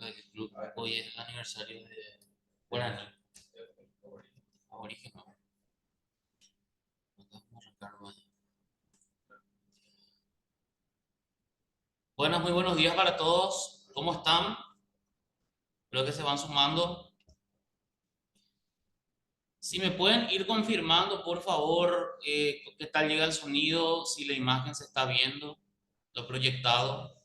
del club. Hoy es el aniversario de Guaraní, aborigen. Acá vamos a arrancar, vaya. Buenas, muy buenos días para todos. ¿Cómo están? Creo que se van sumando. Si me pueden ir confirmando, por favor, qué tal llega el sonido, si la imagen se está viendo, lo proyectado.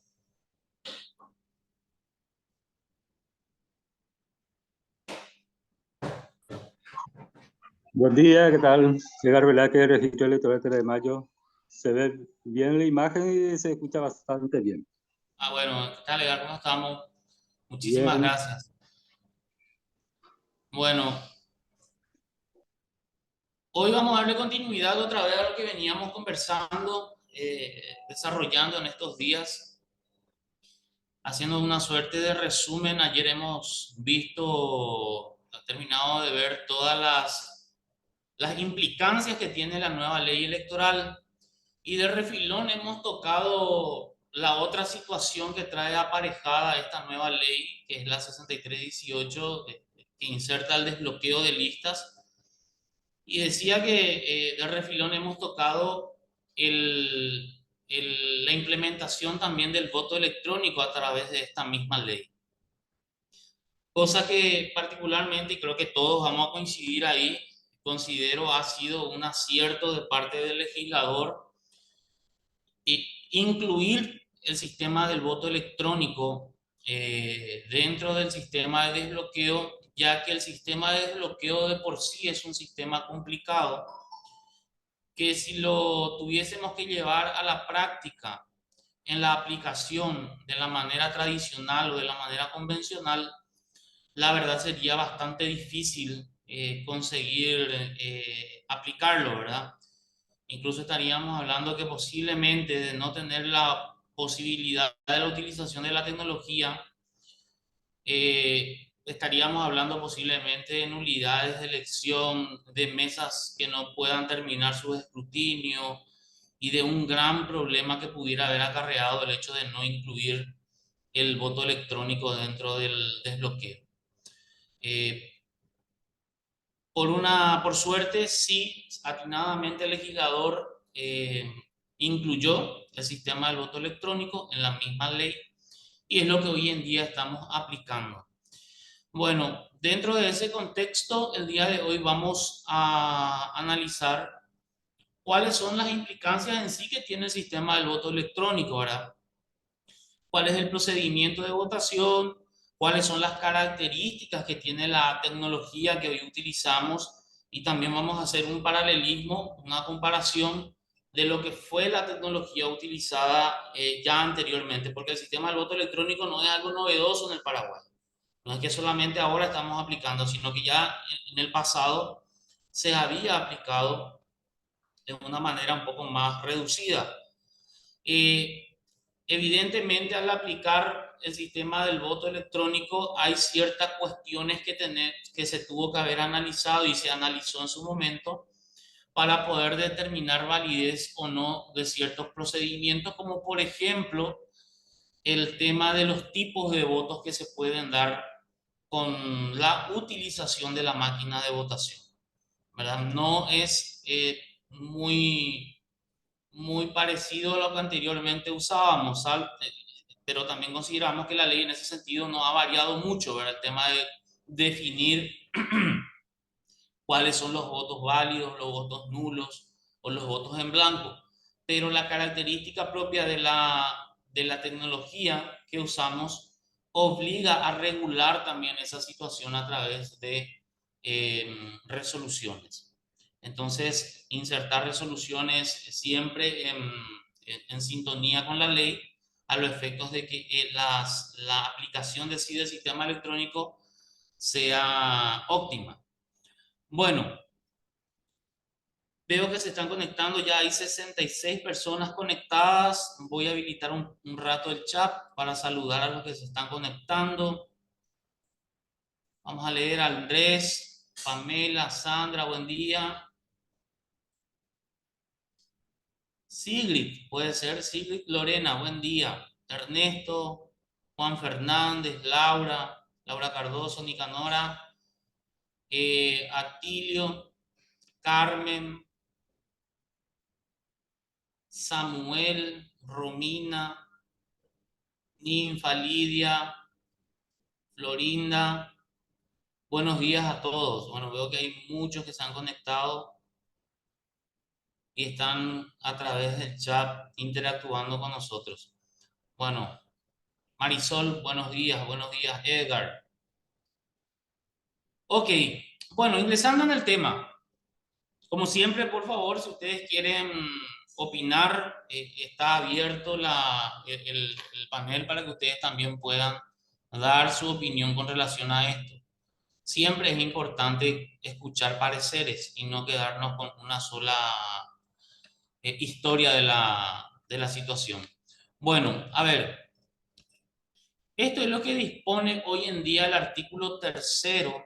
Buen día, ¿qué tal? Edgar Velázquez, Registro Electoral de Mayo. Se ve bien la imagen y se escucha bastante bien. Bueno, ¿qué tal, Edgar? ¿Cómo estamos? Muchísimas Bien, gracias. Bueno, hoy vamos a darle continuidad otra vez a lo que veníamos conversando, desarrollando en estos días, haciendo una suerte de resumen. Ayer hemos terminado de ver todas las implicancias que tiene la nueva ley electoral y de refilón hemos tocado la otra situación que trae aparejada esta nueva ley, que es la 6318, que inserta el desbloqueo de listas. Y decía que de refilón hemos tocado la implementación también del voto electrónico a través de esta misma ley. Cosa que particularmente, y creo que todos vamos a coincidir ahí, considero ha sido un acierto de parte del legislador y incluir el sistema del voto electrónico dentro del sistema de desbloqueo, ya que el sistema de desbloqueo de por sí es un sistema complicado que si lo tuviésemos que llevar a la práctica en la aplicación de la manera tradicional o de la manera convencional, la verdad sería bastante difícil conseguir aplicarlo, ¿verdad? Incluso estaríamos hablando que posiblemente de no tener la posibilidad de la utilización de la tecnología, estaríamos hablando posiblemente de nulidades de elección, de mesas que no puedan terminar su escrutinio y de un gran problema que pudiera haber acarreado el hecho de no incluir el voto electrónico dentro del desbloqueo. Eh, por suerte, sí, atinadamente el legislador incluyó el sistema del voto electrónico en la misma ley y es lo que hoy en día estamos aplicando. Bueno, dentro de ese contexto, el día de hoy vamos a analizar cuáles son las implicancias en sí que tiene el sistema del voto electrónico, ¿verdad? ¿Cuál es el procedimiento de votación? ¿Cuáles son las características que tiene la tecnología que hoy utilizamos? Y también vamos a hacer un paralelismo, una comparación de lo que fue la tecnología utilizada ya anteriormente, porque el sistema del voto electrónico no es algo novedoso en el Paraguay. No es que solamente ahora estamos aplicando, sino que ya en el pasado se había aplicado de una manera un poco más reducida. Evidentemente, al aplicar el sistema del voto electrónico, hay ciertas cuestiones que se tuvo que haber analizado y se analizó en su momento para poder determinar validez o no de ciertos procedimientos, como por ejemplo el tema de los tipos de votos que se pueden dar con la utilización de la máquina de votación, ¿verdad? No es muy parecido a lo que anteriormente usábamos, pero también consideramos que la ley en ese sentido no ha variado mucho, ¿verdad? El tema de definir cuáles son los votos válidos, los votos nulos o los votos en blanco. Pero la característica propia de la tecnología que usamos obliga a regular también esa situación a través de resoluciones. Entonces, insertar resoluciones siempre en sintonía con la ley a los efectos de que la aplicación de sí del sistema electrónico sea óptima. Bueno, veo que se están conectando, ya hay 66 personas conectadas. Voy a habilitar un rato el chat para saludar a los que se están conectando. Vamos a leer a Andrés, Pamela, Sandra, buen día. Sigrid, puede ser Sigrid Lorena, buen día. Ernesto, Juan Fernández, Laura Cardoso, Nicanora, Atilio, Carmen, Samuel, Romina, Ninfa, Lidia, Florinda. Buenos días a todos. Bueno, veo que hay muchos que se han conectado y están a través del chat interactuando con nosotros. Bueno, Marisol, buenos días, Edgar. Ok, bueno, ingresando en el tema. Como siempre, por favor, si ustedes quieren opinar, está abierto el panel para que ustedes también puedan dar su opinión con relación a esto. Siempre es importante escuchar pareceres y no quedarnos con una sola historia de la situación. Bueno, a ver, esto es lo que dispone hoy en día el artículo tercero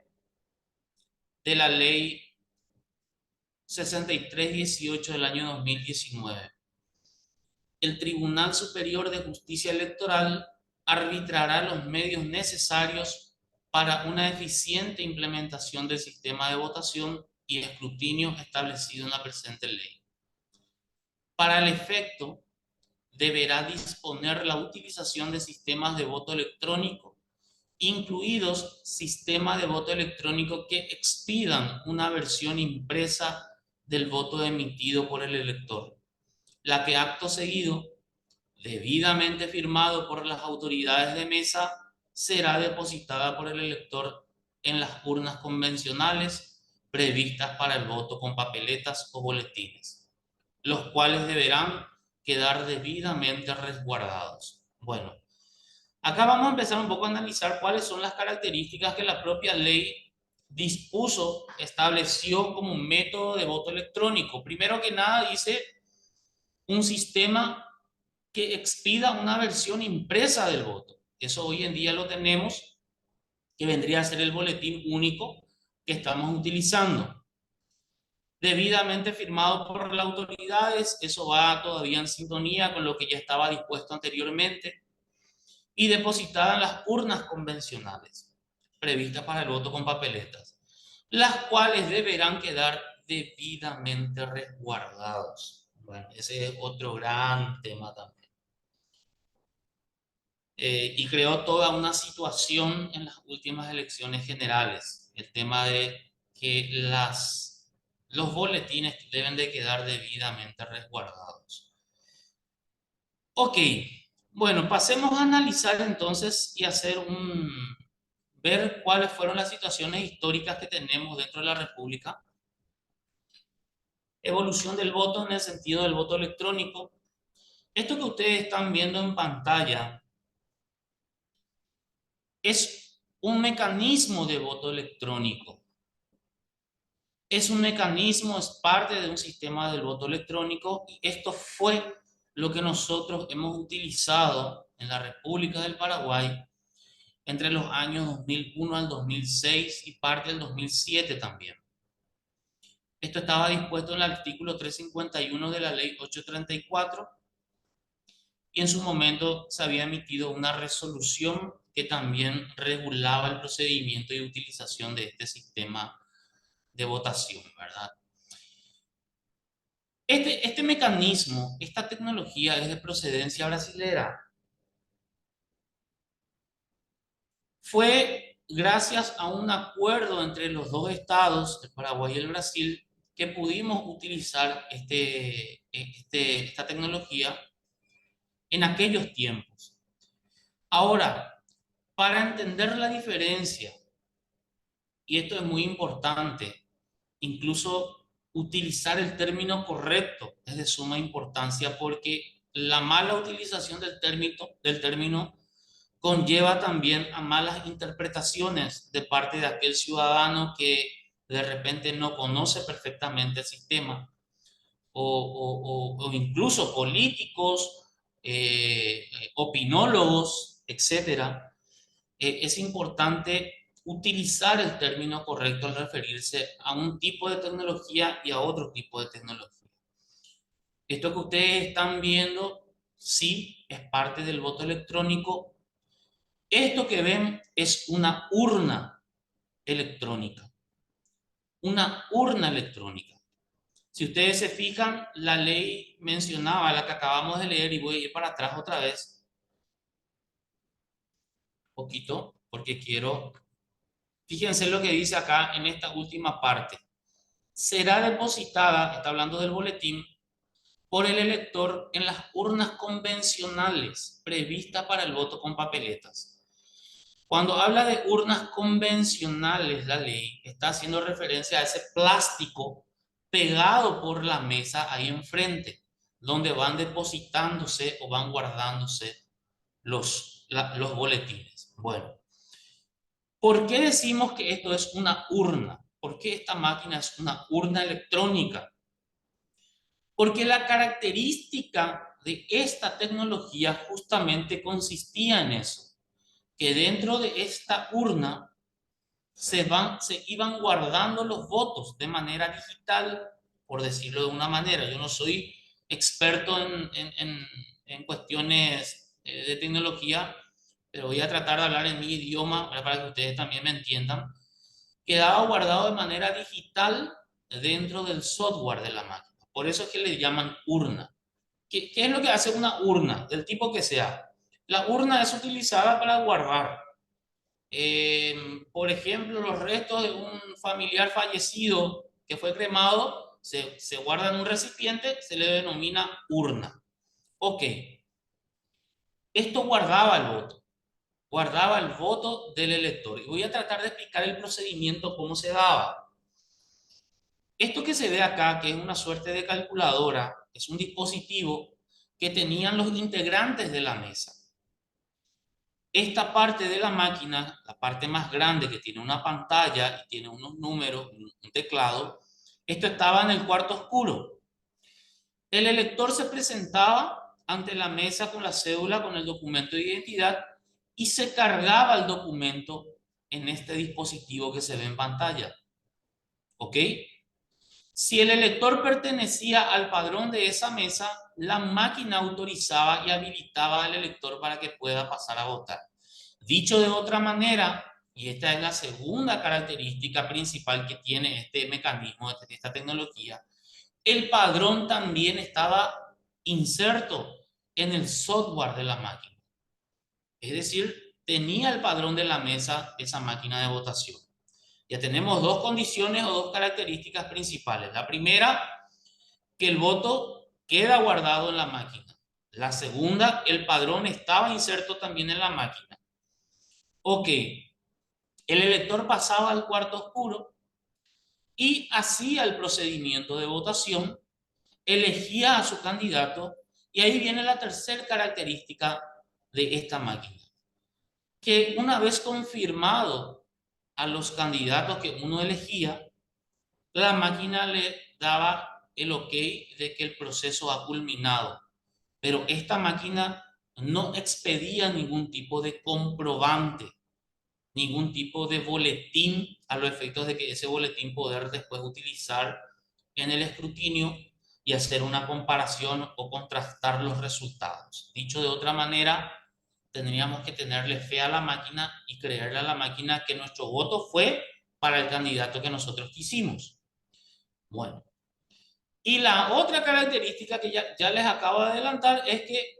de la ley 6318 del año 2019. El Tribunal Superior de Justicia Electoral arbitrará los medios necesarios para una eficiente implementación del sistema de votación y escrutinio establecido en la presente ley. Para el efecto, deberá disponer la utilización de sistemas de voto electrónico, incluidos sistemas de voto electrónico que expidan una versión impresa del voto emitido por el elector, la que acto seguido, debidamente firmado por las autoridades de mesa, será depositada por el elector en las urnas convencionales previstas para el voto con papeletas o boletines, los cuales deberán quedar debidamente resguardados. Bueno, acá vamos a empezar un poco a analizar cuáles son las características que la propia ley dispuso, estableció como un método de voto electrónico. Primero que nada dice un sistema que expida una versión impresa del voto. Eso hoy en día lo tenemos, que vendría a ser el boletín único que estamos utilizando. Debidamente firmado por las autoridades, eso va todavía en sintonía con lo que ya estaba dispuesto anteriormente, y depositada en las urnas convencionales, previstas para el voto con papeletas, las cuales deberán quedar debidamente resguardados. Bueno, ese es otro gran tema también. Y creó toda una situación en las últimas elecciones generales, el tema de que los boletines deben de quedar debidamente resguardados. Ok, bueno, pasemos a analizar entonces y hacer ver cuáles fueron las situaciones históricas que tenemos dentro de la República. Evolución del voto en el sentido del voto electrónico. Esto que ustedes están viendo en pantalla es un mecanismo de voto electrónico. Es un mecanismo, es parte de un sistema del voto electrónico y esto fue lo que nosotros hemos utilizado en la República del Paraguay entre los años 2001 al 2006 y parte del 2007 también. Esto estaba dispuesto en el artículo 351 de la ley 834 y en su momento se había emitido una resolución que también regulaba el procedimiento y utilización de este sistema de votación, ¿verdad? Este mecanismo, esta tecnología es de procedencia brasilera. Fue gracias a un acuerdo entre los dos estados, el Paraguay y el Brasil, que pudimos utilizar esta tecnología en aquellos tiempos. Ahora, para entender la diferencia, y esto es muy importante, incluso utilizar el término correcto es de suma importancia porque la mala utilización del término conlleva también a malas interpretaciones de parte de aquel ciudadano que de repente no conoce perfectamente el sistema o incluso políticos, opinólogos, etcétera. Es importante utilizar el término correcto al referirse a un tipo de tecnología y a otro tipo de tecnología. Esto que ustedes están viendo, sí, es parte del voto electrónico, Esto que ven es una urna electrónica. Una urna electrónica. Si ustedes se fijan, la ley mencionaba, la que acabamos de leer, y voy a ir para atrás otra vez, un poquito, porque quiero, fíjense lo que dice acá en esta última parte. Será depositada, está hablando del boletín, por el elector en las urnas convencionales previstas para el voto con papeletas. Cuando habla de urnas convencionales, la ley está haciendo referencia a ese plástico pegado por la mesa ahí enfrente, donde van depositándose o van guardándose los boletines. Bueno, ¿por qué decimos que esto es una urna? ¿Por qué esta máquina es una urna electrónica? Porque la característica de esta tecnología justamente consistía en eso, que dentro de esta urna se iban guardando los votos de manera digital, por decirlo de una manera. Yo no soy experto en cuestiones de tecnología, pero voy a tratar de hablar en mi idioma para que ustedes también me entiendan. Quedaba guardado de manera digital dentro del software de la máquina. Por eso es que le llaman urna. ¿Qué es lo que hace una urna, del tipo que sea? La urna es utilizada para guardar, por ejemplo, los restos de un familiar fallecido que fue cremado, se guarda en un recipiente, se le denomina urna. Ok, esto guardaba el voto del elector. Y voy a tratar de explicar el procedimiento, cómo se daba. Esto que se ve acá, que es una suerte de calculadora, es un dispositivo que tenían los integrantes de la mesa. Esta parte de la máquina, la parte más grande que tiene una pantalla y tiene unos números, un teclado, esto estaba en el cuarto oscuro. El elector se presentaba ante la mesa con la cédula, con el documento de identidad, y se cargaba el documento en este dispositivo que se ve en pantalla. ¿Ok? Si el elector pertenecía al padrón de esa mesa, la máquina autorizaba y habilitaba al elector para que pueda pasar a votar. Dicho de otra manera, y esta es la segunda característica principal que tiene este mecanismo, esta tecnología, el padrón también estaba inserto en el software de la máquina. Es decir, tenía el padrón de la mesa esa máquina de votación. Ya tenemos dos condiciones o dos características principales. La primera, que el voto queda guardado en la máquina. La segunda, el padrón estaba inserto también en la máquina. Ok, el elector pasaba al cuarto oscuro y hacía el procedimiento de votación, elegía a su candidato, y ahí viene la tercera característica de esta máquina, que una vez confirmado a los candidatos que uno elegía, la máquina le daba el ok de que el proceso ha culminado. Pero esta máquina no expedía ningún tipo de comprobante, ningún tipo de boletín, a los efectos de que ese boletín poder después utilizar en el escrutinio y hacer una comparación o contrastar los resultados. Dicho de otra manera, tendríamos que tenerle fe a la máquina y creerle a la máquina que nuestro voto fue para el candidato que nosotros quisimos. Bueno, y la otra característica que ya les acabo de adelantar es que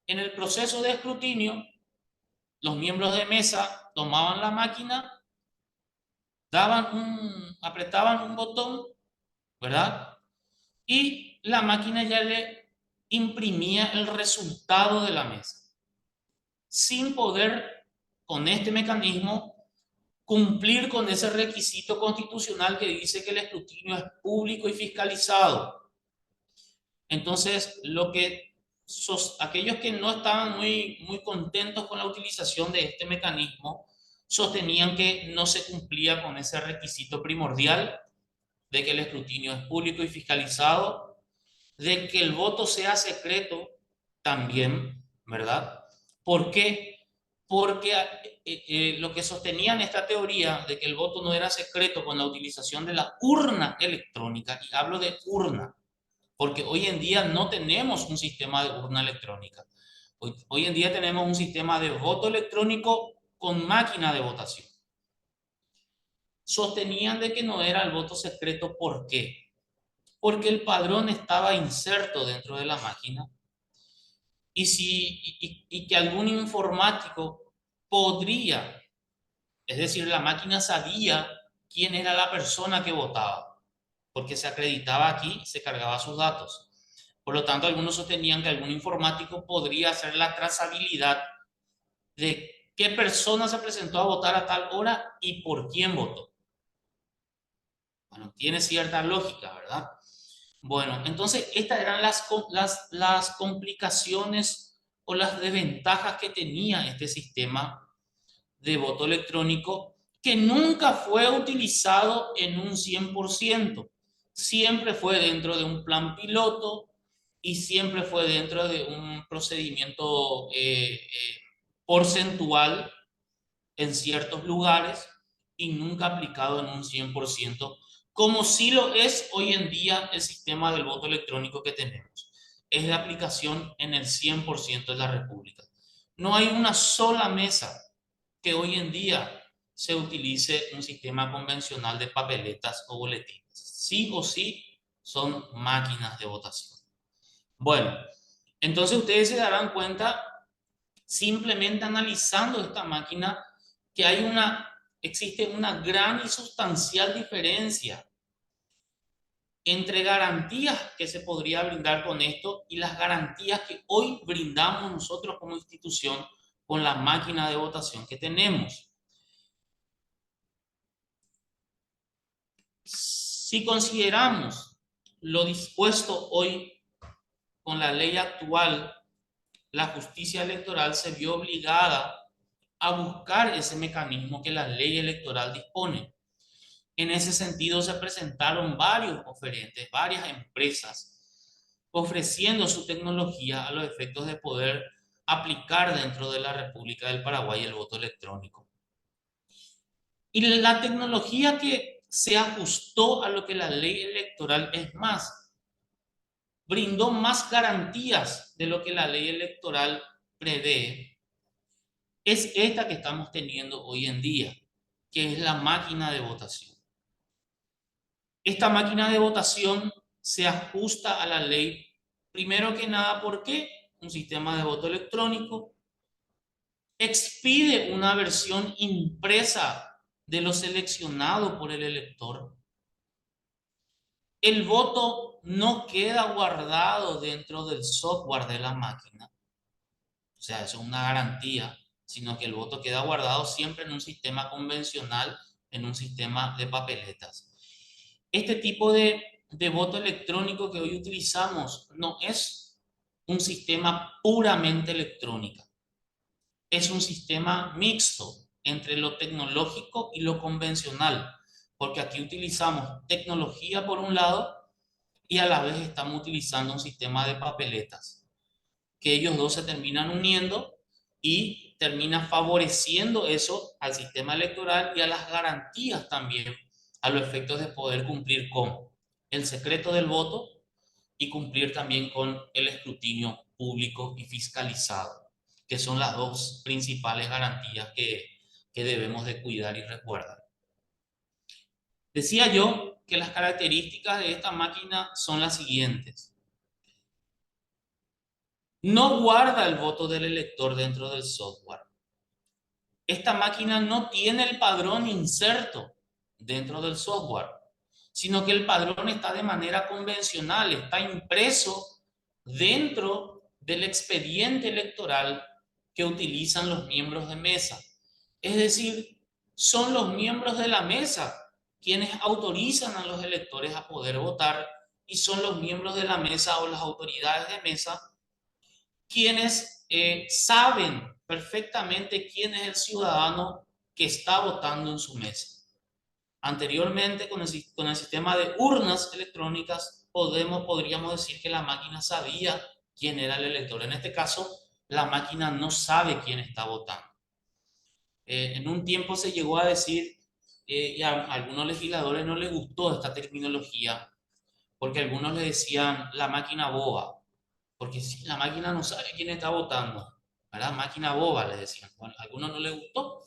en el proceso de escrutinio, los miembros de mesa tomaban la máquina, apretaban un botón, ¿verdad? Y la máquina ya le imprimía el resultado de la mesa, sin poder, con este mecanismo, cumplir con ese requisito constitucional que dice que el escrutinio es público y fiscalizado. Entonces, aquellos que no estaban muy contentos con la utilización de este mecanismo, sostenían que no se cumplía con ese requisito primordial de que el escrutinio es público y fiscalizado, de que el voto sea secreto también, ¿verdad? ¿Por qué? Porque lo que sostenían esta teoría de que el voto no era secreto con la utilización de la urna electrónica, y hablo de urna, porque hoy en día no tenemos un sistema de urna electrónica. Hoy en día tenemos un sistema de voto electrónico con máquina de votación. Sostenían de que no era el voto secreto. ¿Por qué? Porque el padrón estaba inserto dentro de la máquina y que algún informático podría, es decir, la máquina sabía quién era la persona que votaba, porque se acreditaba aquí, se cargaba sus datos. Por lo tanto, algunos sostenían que algún informático podría hacer la trazabilidad de qué persona se presentó a votar a tal hora y por quién votó. Bueno, tiene cierta lógica, ¿verdad? Bueno, entonces estas eran las complicaciones o las desventajas que tenía este sistema de voto electrónico, que nunca fue utilizado en un 100%. Siempre fue dentro de un plan piloto y siempre fue dentro de un procedimiento porcentual en ciertos lugares y nunca aplicado en un 100%, como sí lo es hoy en día el sistema del voto electrónico que tenemos. Es de aplicación en el 100% de la República. No hay una sola mesa que hoy en día se utilice un sistema convencional de papeletas o boletines. Sí o sí son máquinas de votación. Bueno, entonces ustedes se darán cuenta, simplemente analizando esta máquina, que existe una gran y sustancial diferencia entre garantías que se podría brindar con esto y las garantías que hoy brindamos nosotros como institución con la máquina de votación que tenemos. Si consideramos lo dispuesto hoy con la ley actual, la justicia electoral se vio obligada a buscar ese mecanismo que la ley electoral dispone. En ese sentido, se presentaron varios oferentes, varias empresas, ofreciendo su tecnología a los efectos de poder aplicar dentro de la República del Paraguay el voto electrónico. Y la tecnología que se ajustó a lo que la ley electoral, es más, brindó más garantías de lo que la ley electoral prevé, es esta que estamos teniendo hoy en día, que es la máquina de votación. Esta máquina de votación se ajusta a la ley, primero que nada, porque un sistema de voto electrónico expide una versión impresa de lo seleccionado por el elector. El voto no queda guardado dentro del software de la máquina, o sea, eso es una garantía, sino que el voto queda guardado siempre en un sistema convencional, en un sistema de papeletas. Este tipo de voto electrónico que hoy utilizamos no es un sistema puramente electrónico, es un sistema mixto entre lo tecnológico y lo convencional, porque aquí utilizamos tecnología por un lado y a la vez estamos utilizando un sistema de papeletas, que ellos dos se terminan uniendo y termina favoreciendo eso al sistema electoral y a las garantías también, a los efectos de poder cumplir con el secreto del voto y cumplir también con el escrutinio público y fiscalizado, que son las dos principales garantías que debemos de cuidar y resguardar. Decía yo que las características de esta máquina son las siguientes. No guarda el voto del elector dentro del software. Esta máquina no tiene el padrón inserto dentro del software, sino que el padrón está de manera convencional, está impreso dentro del expediente electoral que utilizan los miembros de mesa. Es decir, son los miembros de la mesa quienes autorizan a los electores a poder votar y son los miembros de la mesa o las autoridades de mesa quienes saben perfectamente quién es el ciudadano que está votando en su mesa. Anteriormente, con el sistema de urnas electrónicas, podríamos decir que la máquina sabía quién era el elector. En este caso, la máquina no sabe quién está votando. En un tiempo se llegó a decir, y a algunos legisladores no les gustó esta terminología, porque algunos le decían la máquina boba, porque si la máquina no sabe quién está votando, ¿verdad? Máquina boba, le decían. Bueno, a algunos no les gustó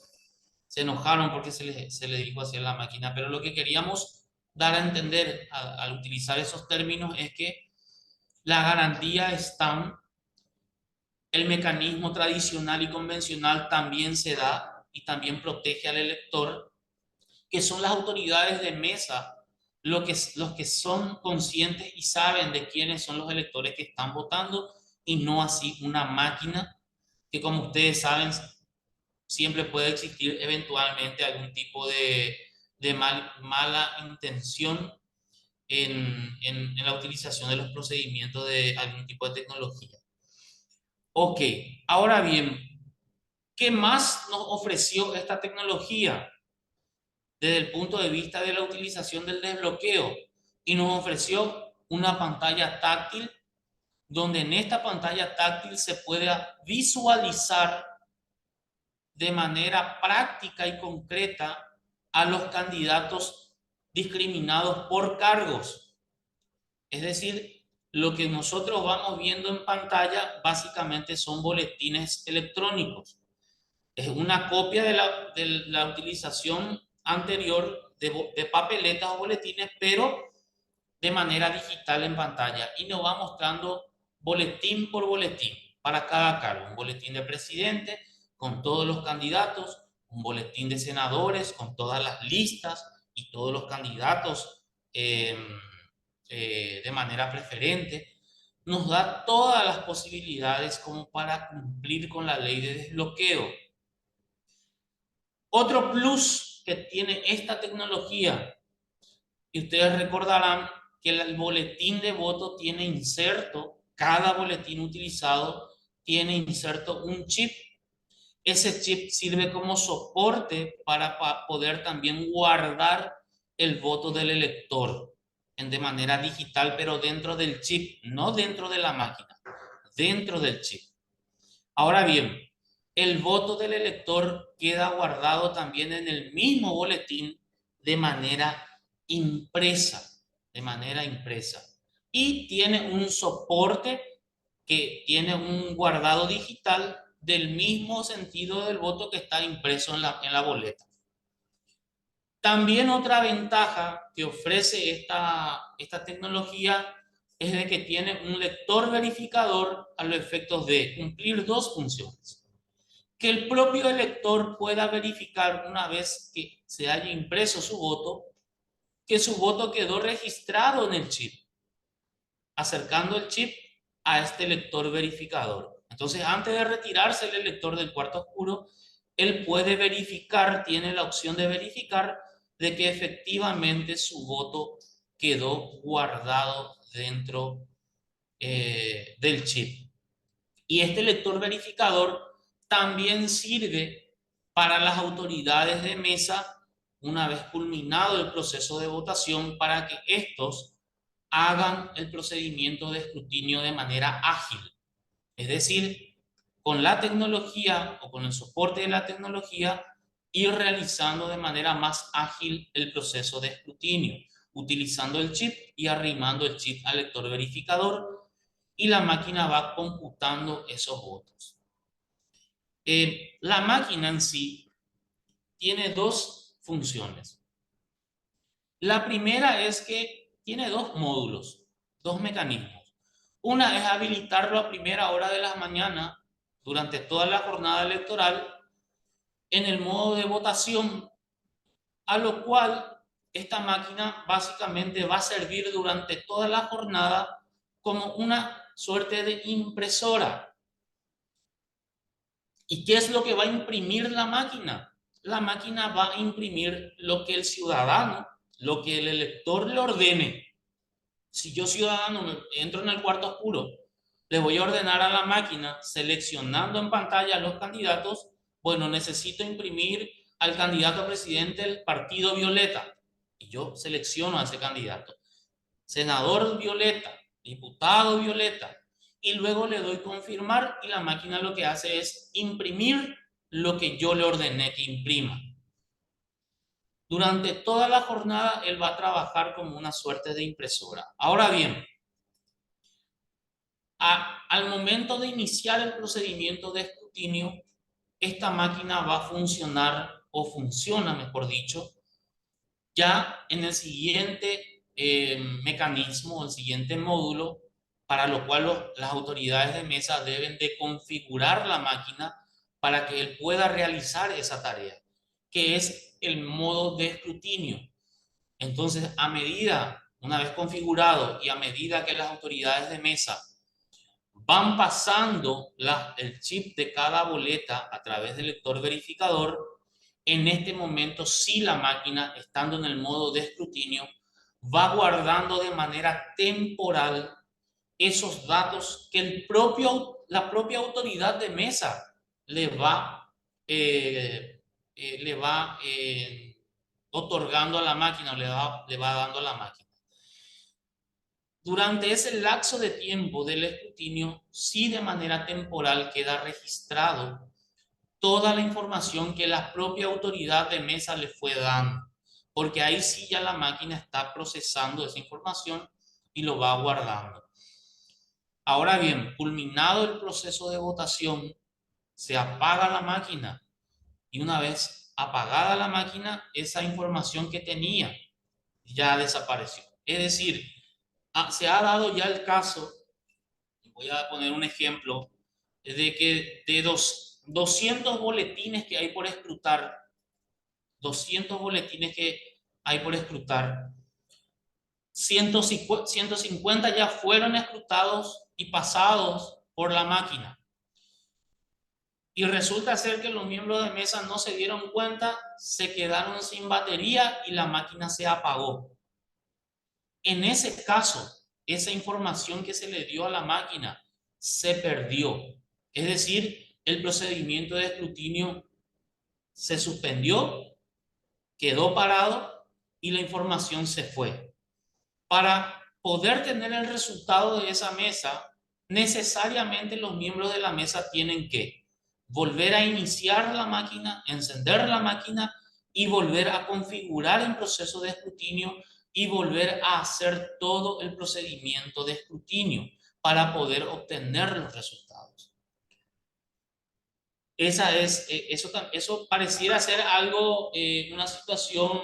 se enojaron porque se le dijo así a la máquina, pero lo que queríamos dar a entender al utilizar esos términos es que la garantía está, el mecanismo tradicional y convencional también se da y también protege al elector, que son las autoridades de mesa, los que son conscientes y saben de quiénes son los electores que están votando y no así una máquina que, como ustedes saben, siempre puede existir eventualmente algún tipo de mala intención en la utilización de los procedimientos de algún tipo de tecnología. Ok, ahora bien, ¿qué más nos ofreció esta tecnología desde el punto de vista de la utilización del desbloqueo? Y nos ofreció una pantalla táctil, donde en esta pantalla táctil se pueda visualizar de manera práctica y concreta a los candidatos discriminados por cargos. Es decir, lo que nosotros vamos viendo en pantalla básicamente son boletines electrónicos. Es una copia de la utilización anterior de papeletas o boletines, pero de manera digital en pantalla. Y nos va mostrando boletín por boletín para cada cargo. Un boletín de presidente con todos los candidatos, un boletín de senadores con todas las listas y todos los candidatos de manera preferente. Nos da todas las posibilidades como para cumplir con la ley de desbloqueo. Otro plus que tiene esta tecnología, y ustedes recordarán que el boletín de voto tiene inserto, cada boletín utilizado tiene inserto un chip. Ese chip sirve como soporte para poder también guardar el voto del elector de manera digital, pero dentro del chip, no dentro de la máquina, dentro del chip. Ahora bien, el voto del elector queda guardado también en el mismo boletín de manera impresa, de manera impresa. Y tiene un soporte que tiene un guardado digital del mismo sentido del voto que está impreso en la boleta. También otra ventaja que ofrece esta tecnología es de que tiene un lector verificador a los efectos de cumplir dos funciones. Que el propio elector pueda verificar una vez que se haya impreso su voto, que su voto quedó registrado en el chip, acercando el chip a este lector verificador. Entonces, antes de retirarse el elector del cuarto oscuro, él puede verificar, tiene la opción de verificar de que efectivamente su voto quedó guardado dentro del chip. Y este lector verificador también sirve para las autoridades de mesa una vez culminado el proceso de votación para que estos hagan el procedimiento de escrutinio de manera ágil. Es decir, con la tecnología o con el soporte de la tecnología, ir realizando de manera más ágil el proceso de escrutinio, utilizando el chip y arrimando el chip al lector verificador, y la máquina va computando esos votos. La máquina en sí tiene dos funciones. La primera es que tiene dos módulos, dos mecanismos. Una es habilitarlo a primera hora de la mañana durante toda la jornada electoral en el modo de votación, a lo cual esta máquina básicamente va a servir durante toda la jornada como una suerte de impresora. ¿Y qué es lo que va a imprimir la máquina? La máquina va a imprimir lo que el ciudadano, lo que el elector le ordene. Si yo, ciudadano, entro en el cuarto oscuro, le voy a ordenar a la máquina, seleccionando en pantalla a los candidatos, bueno, necesito imprimir al candidato a presidente del partido Violeta. Y yo selecciono a ese candidato. Senador Violeta, diputado Violeta. Y luego le doy confirmar y la máquina lo que hace es imprimir lo que yo le ordené que imprima. Durante toda la jornada él va a trabajar como una suerte de impresora. Ahora bien, al momento de iniciar el procedimiento de escrutinio, esta máquina va a funcionar o funciona, mejor dicho, ya en el siguiente mecanismo, el siguiente módulo, para lo cual las autoridades de mesa deben de configurar la máquina para que él pueda realizar esa tarea, que es el modo de escrutinio. Entonces, a medida, una vez configurado y a medida que las autoridades de mesa van pasando el chip de cada boleta a través del lector verificador, en este momento sí la máquina, estando en el modo de escrutinio, va guardando de manera temporal esos datos que la propia autoridad de mesa le va, le va otorgando a la máquina, le va dando a la máquina. Durante ese lapso de tiempo del escrutinio, sí de manera temporal queda registrado toda la información que la propia autoridad de mesa le fue dando, porque ahí sí ya la máquina está procesando esa información y lo va guardando. Ahora bien, culminado el proceso de votación, se apaga la máquina y una vez apagada la máquina, esa información que tenía ya desapareció. Es decir, se ha dado ya el caso, voy a poner un ejemplo, de que de 200 boletines que hay por escrutar, 200 boletines que hay por escrutar, 150 ya fueron escrutados y pasados por la máquina. Y resulta ser que los miembros de mesa no se dieron cuenta, se quedaron sin batería y la máquina se apagó. En ese caso, esa información que se le dio a la máquina se perdió. Es decir, el procedimiento de escrutinio se suspendió, quedó parado y la información se fue. Para poder tener el resultado de esa mesa, necesariamente los miembros de la mesa tienen que volver a iniciar la máquina, encender la máquina y volver a configurar el proceso de escrutinio y volver a hacer todo el procedimiento de escrutinio para poder obtener los resultados. Eso pareciera ser algo, una situación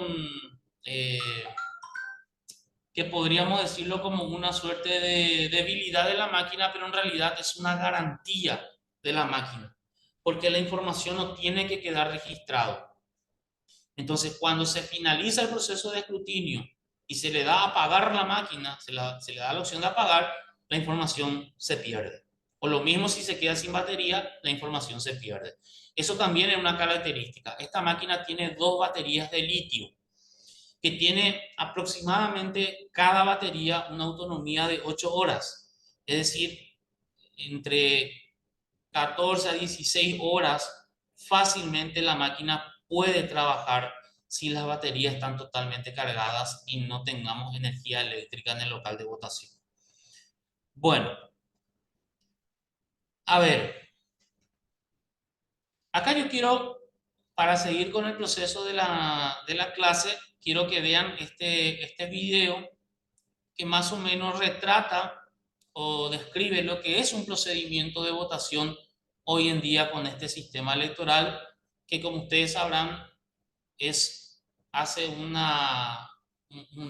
que podríamos decirlo como una suerte de debilidad de la máquina, pero en realidad es una garantía de la máquina, porque la información no tiene que quedar registrado. Entonces, cuando se finaliza el proceso de escrutinio y se le da a apagar la máquina, se le da la opción de apagar, la información se pierde. O lo mismo si se queda sin batería, la información se pierde. Eso también es una característica. Esta máquina tiene 2 baterías de litio, que tiene aproximadamente cada batería una autonomía de 8 horas. Es decir, entre 14 a 16 horas fácilmente la máquina puede trabajar si las baterías están totalmente cargadas y no tengamos energía eléctrica en el local de votación. Bueno, a ver, acá yo quiero, para seguir con el proceso de la clase, quiero que vean este video que más o menos retrata o describe lo que es un procedimiento de votación hoy en día con este sistema electoral, que como ustedes sabrán hace un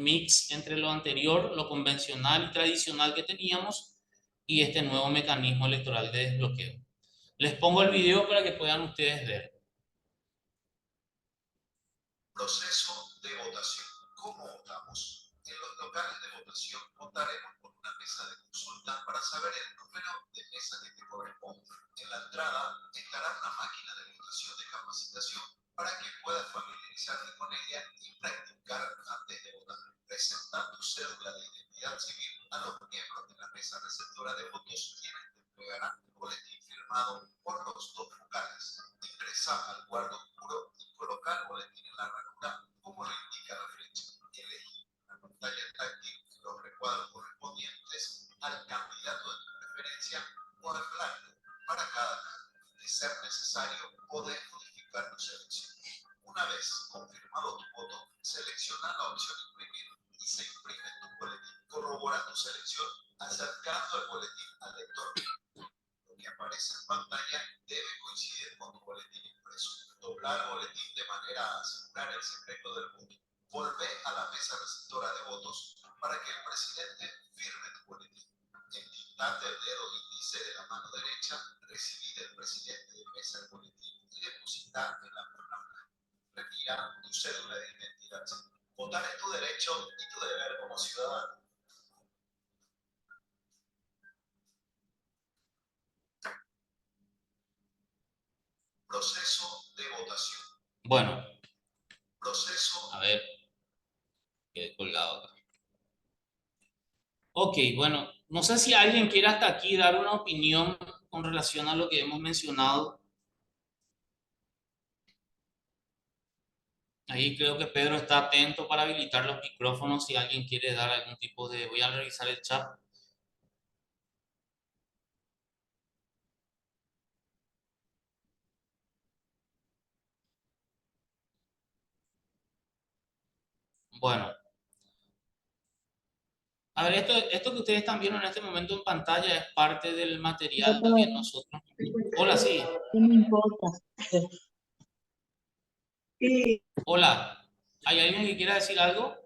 mix entre lo anterior, lo convencional y tradicional que teníamos, y este nuevo mecanismo electoral de desbloqueo. Les pongo el video para que puedan ustedes ver. Proceso de votación. ¿Cómo votamos? En los locales de votación votaremos por una mesa de consulta para saber el número de mesa que te corresponde. En la entrada estará una máquina de votación de capacitación para que puedas familiarizarte con ella y practicar antes de votar. Presenta tu cédula de identidad civil a los miembros de la mesa receptora de votos, quienes te entregarán el boletín firmado por los 2 vocales. Ingresa al cuarto oscuro y coloca el boletín en la ranura como lo indica la flecha. Elegí la pantalla táctil y los recuadros correspondientes al candidato de tu preferencia o en blanco para cada cargo. De ser necesario, podés modificar tu selección. Una vez confirmado tu voto, selecciona la opción imprimir y se imprime tu boletín. Corrobora tu selección acercando el boletín al lector. Lo que aparece en pantalla debe coincidir con tu boletín impreso. Dobla certificar el boletín de manera a asegurar el secreto del voto. Volvé a la mesa receptora de votos para que el presidente firme tu boletín. Entintate el dedo índice de la mano derecha, recibí del presidente de mesa el boletín y deposita en la urna. Retira tu cédula de identidad. Votar es tu derecho y tu deber como ciudadano. Proceso de votación. Bueno, Proceso. a ver, quedé colgado acá. Ok, bueno, no sé si alguien quiere hasta aquí dar una opinión con relación a lo que hemos mencionado. Ahí creo que Pedro está atento para habilitar los micrófonos si alguien quiere dar algún tipo de... Voy a revisar el chat. Bueno. A ver, esto que ustedes están viendo en este momento en pantalla es parte del material que nosotros... Hola, sí. No importa. Hola. ¿Hay alguien que quiera decir algo?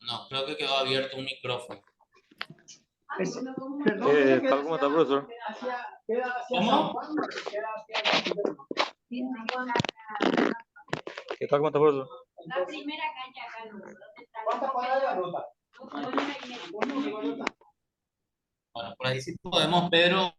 No, creo que quedó abierto un micrófono. ¿Cómo está, profesor? ¿Cómo? ¿Qué tal, cómo está, profesor? La primera cancha acá, ¿no? ¿Cuánto paga la nota? Bueno, por ahí sí podemos, Pedro.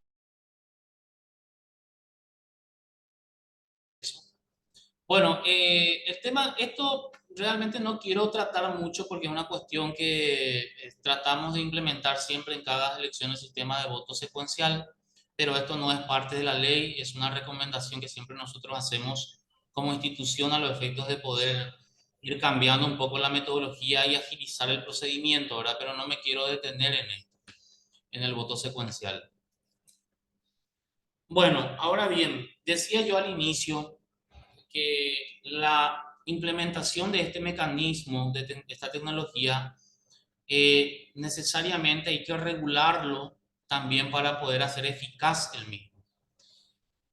Bueno, el tema, esto realmente no quiero tratar mucho porque es una cuestión que tratamos de implementar siempre en cada elección el sistema de voto secuencial, pero esto no es parte de la ley, es una recomendación que siempre nosotros hacemos como institución a los efectos de poder ir cambiando un poco la metodología y agilizar el procedimiento, ¿verdad? Pero no me quiero detener en esto, en el voto secuencial. Bueno, ahora bien, decía yo al inicio que la implementación de este mecanismo, de esta tecnología, necesariamente hay que regularlo también para poder hacer eficaz el mismo.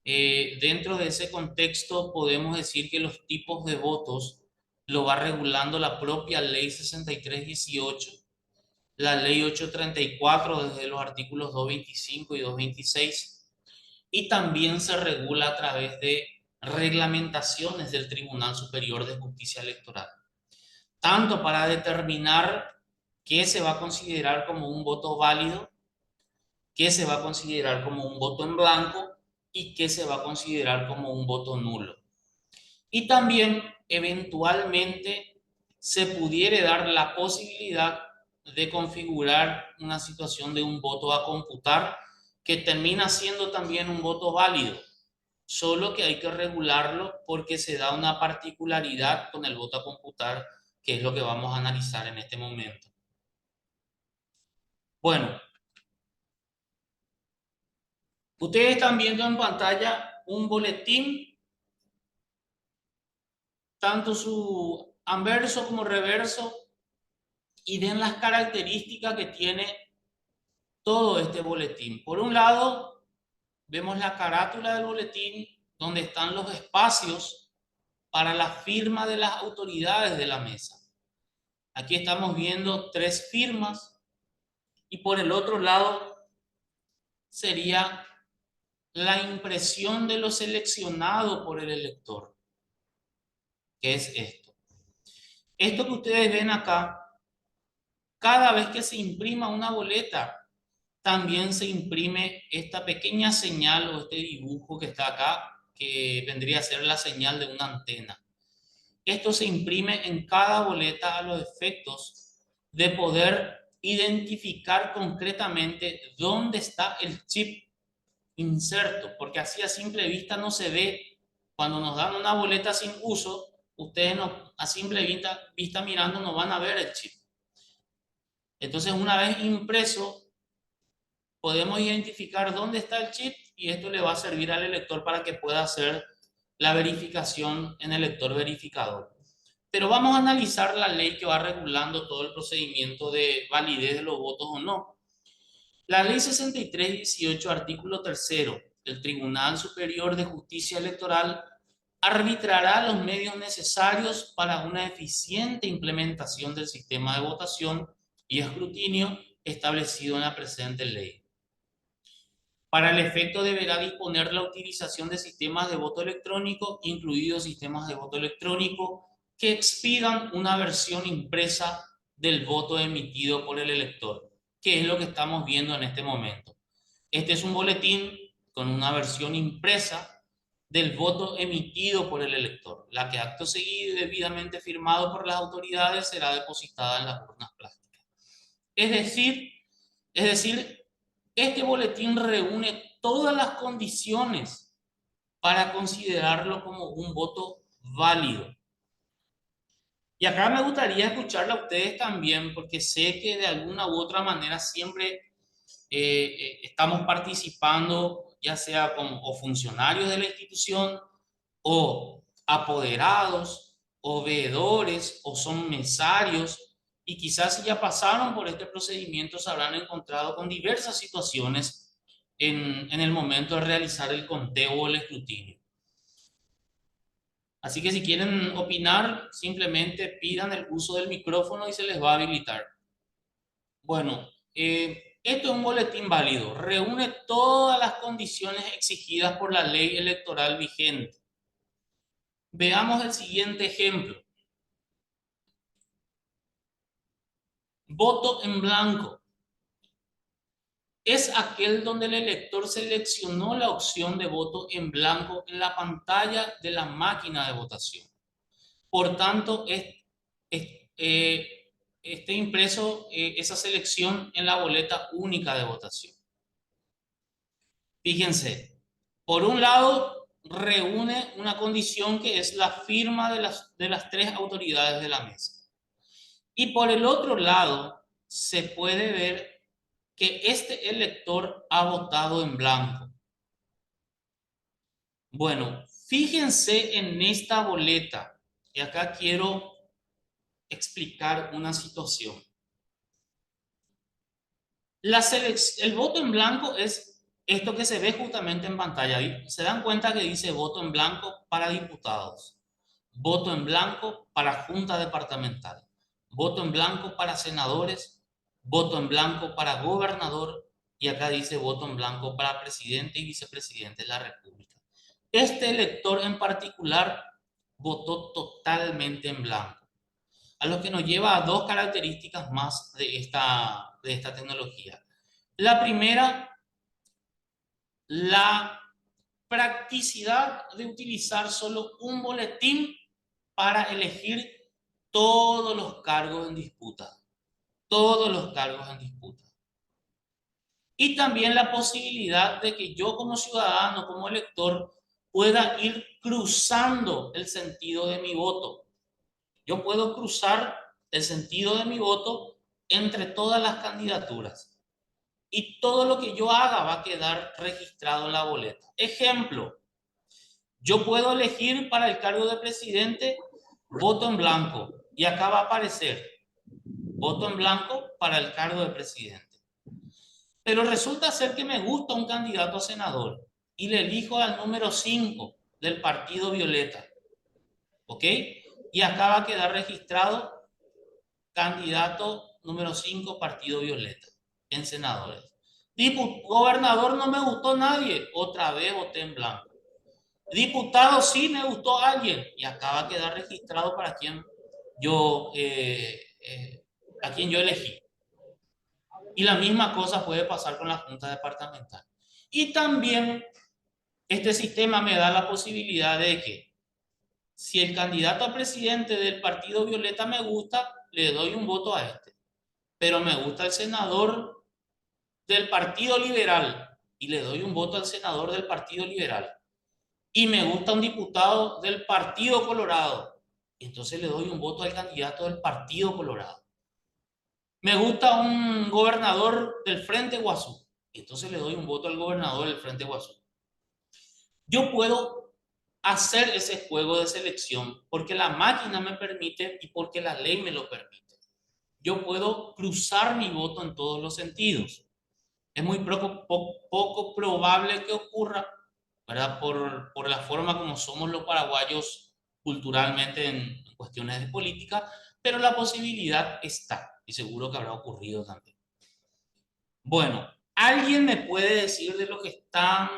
Dentro de ese contexto podemos decir que los tipos de votos lo va regulando la propia ley 6318, la ley 834 desde los artículos 225 y 226, y también se regula a través de reglamentaciones del Tribunal Superior de Justicia Electoral, tanto para determinar qué se va a considerar como un voto válido, qué se va a considerar como un voto en blanco y qué se va a considerar como un voto nulo. Y también eventualmente se pudiera dar la posibilidad de configurar una situación de un voto a computar que termina siendo también un voto válido, solo que hay que regularlo porque se da una particularidad con el voto a computar, que es lo que vamos a analizar en este momento. Bueno, ustedes están viendo en pantalla un boletín, tanto su anverso como reverso, y ven las características que tiene todo este boletín. Por un lado, vemos la carátula del boletín, donde están los espacios para la firma de las autoridades de la mesa. Aquí estamos viendo 3 firmas y por el otro lado sería la impresión de lo seleccionado por el elector, que es esto. Esto que ustedes ven acá, cada vez que se imprima una boleta, también se imprime esta pequeña señal o este dibujo que está acá, que vendría a ser la señal de una antena. Esto se imprime en cada boleta a los efectos de poder identificar concretamente dónde está el chip inserto, porque así a simple vista no se ve. Cuando nos dan una boleta sin uso, ustedes no, a simple vista mirando no van a ver el chip. Entonces, una vez impreso, podemos identificar dónde está el chip y esto le va a servir al elector para que pueda hacer la verificación en el lector verificador. Pero vamos a analizar la ley que va regulando todo el procedimiento de validez de los votos o no. La Ley 63/18, artículo 3, el Tribunal Superior de Justicia Electoral arbitrará los medios necesarios para una eficiente implementación del sistema de votación y escrutinio establecido en la presente ley. Para el efecto deberá disponer la utilización de sistemas de voto electrónico, incluidos sistemas de voto electrónico que expidan una versión impresa del voto emitido por el elector, que es lo que estamos viendo en este momento. Este es un boletín con una versión impresa del voto emitido por el elector, la que acto seguido y debidamente firmado por las autoridades será depositada en las urnas plásticas. Es decir, este boletín reúne todas las condiciones para considerarlo como un voto válido. Y acá me gustaría escucharla a ustedes también, porque sé que de alguna u otra manera siempre estamos participando, ya sea como o funcionarios de la institución, o apoderados, o veedores, o son mesarios, y quizás si ya pasaron por este procedimiento se habrán encontrado con diversas situaciones en el momento de realizar el conteo o el escrutinio. Así que si quieren opinar, simplemente pidan el uso del micrófono y se les va a habilitar. Bueno, esto es un boletín válido. Reúne todas las condiciones exigidas por la ley electoral vigente. Veamos el siguiente ejemplo. Voto en blanco. Es aquel donde el elector seleccionó la opción de voto en blanco en la pantalla de la máquina de votación. Por tanto, esté impreso esa selección en la boleta única de votación. Fíjense, por un lado, reúne una condición que es la firma de las tres autoridades de la mesa. Y por el otro lado, se puede ver que este elector ha votado en blanco. Bueno, fíjense en esta boleta. Y acá quiero explicar una situación. El voto en blanco es esto que se ve justamente en pantalla. Se dan cuenta que dice voto en blanco para diputados, voto en blanco para junta departamental, voto en blanco para senadores, voto en blanco para gobernador y acá dice voto en blanco para presidente y vicepresidente de la República. Este elector en particular votó totalmente en blanco, a lo que nos lleva a dos características más de esta tecnología. La primera, la practicidad de utilizar solo un boletín para elegir todos los cargos en disputa. Todos los cargos en disputa. Y también la posibilidad de que yo como ciudadano, como elector, pueda ir cruzando el sentido de mi voto. Yo puedo cruzar el sentido de mi voto entre todas las candidaturas. Y todo lo que yo haga va a quedar registrado en la boleta. Ejemplo, yo puedo elegir para el cargo de presidente voto en blanco y acá va a aparecer voto en blanco para el cargo de presidente. Pero resulta ser que me gusta un candidato a senador y le elijo al número 5 del partido Violeta. ¿Ok? Y acá va a quedar registrado candidato número 5, partido Violeta, en senadores. Gobernador no me gustó nadie, otra vez voté en blanco. Diputado sí me gustó alguien y acá va a quedar registrado para quien yo, a quien yo elegí. Y la misma cosa puede pasar con la Junta Departamental. Y también este sistema me da la posibilidad de que si el candidato a presidente del partido Violeta me gusta, le doy un voto a este. Pero me gusta el senador del Partido Liberal y le doy un voto al senador del Partido Liberal. Y me gusta un diputado del Partido Colorado, y entonces le doy un voto al candidato del Partido Colorado. Me gusta un gobernador del Frente Guazú, y entonces le doy un voto al gobernador del Frente Guazú. Yo puedo hacer ese juego de selección porque la máquina me permite y porque la ley me lo permite. Yo puedo cruzar mi voto en todos los sentidos. Es muy poco probable que ocurra, ¿verdad? Por la forma como somos los paraguayos culturalmente en cuestiones de política, pero la posibilidad está y seguro que habrá ocurrido también. Bueno, ¿alguien me puede decir de lo que están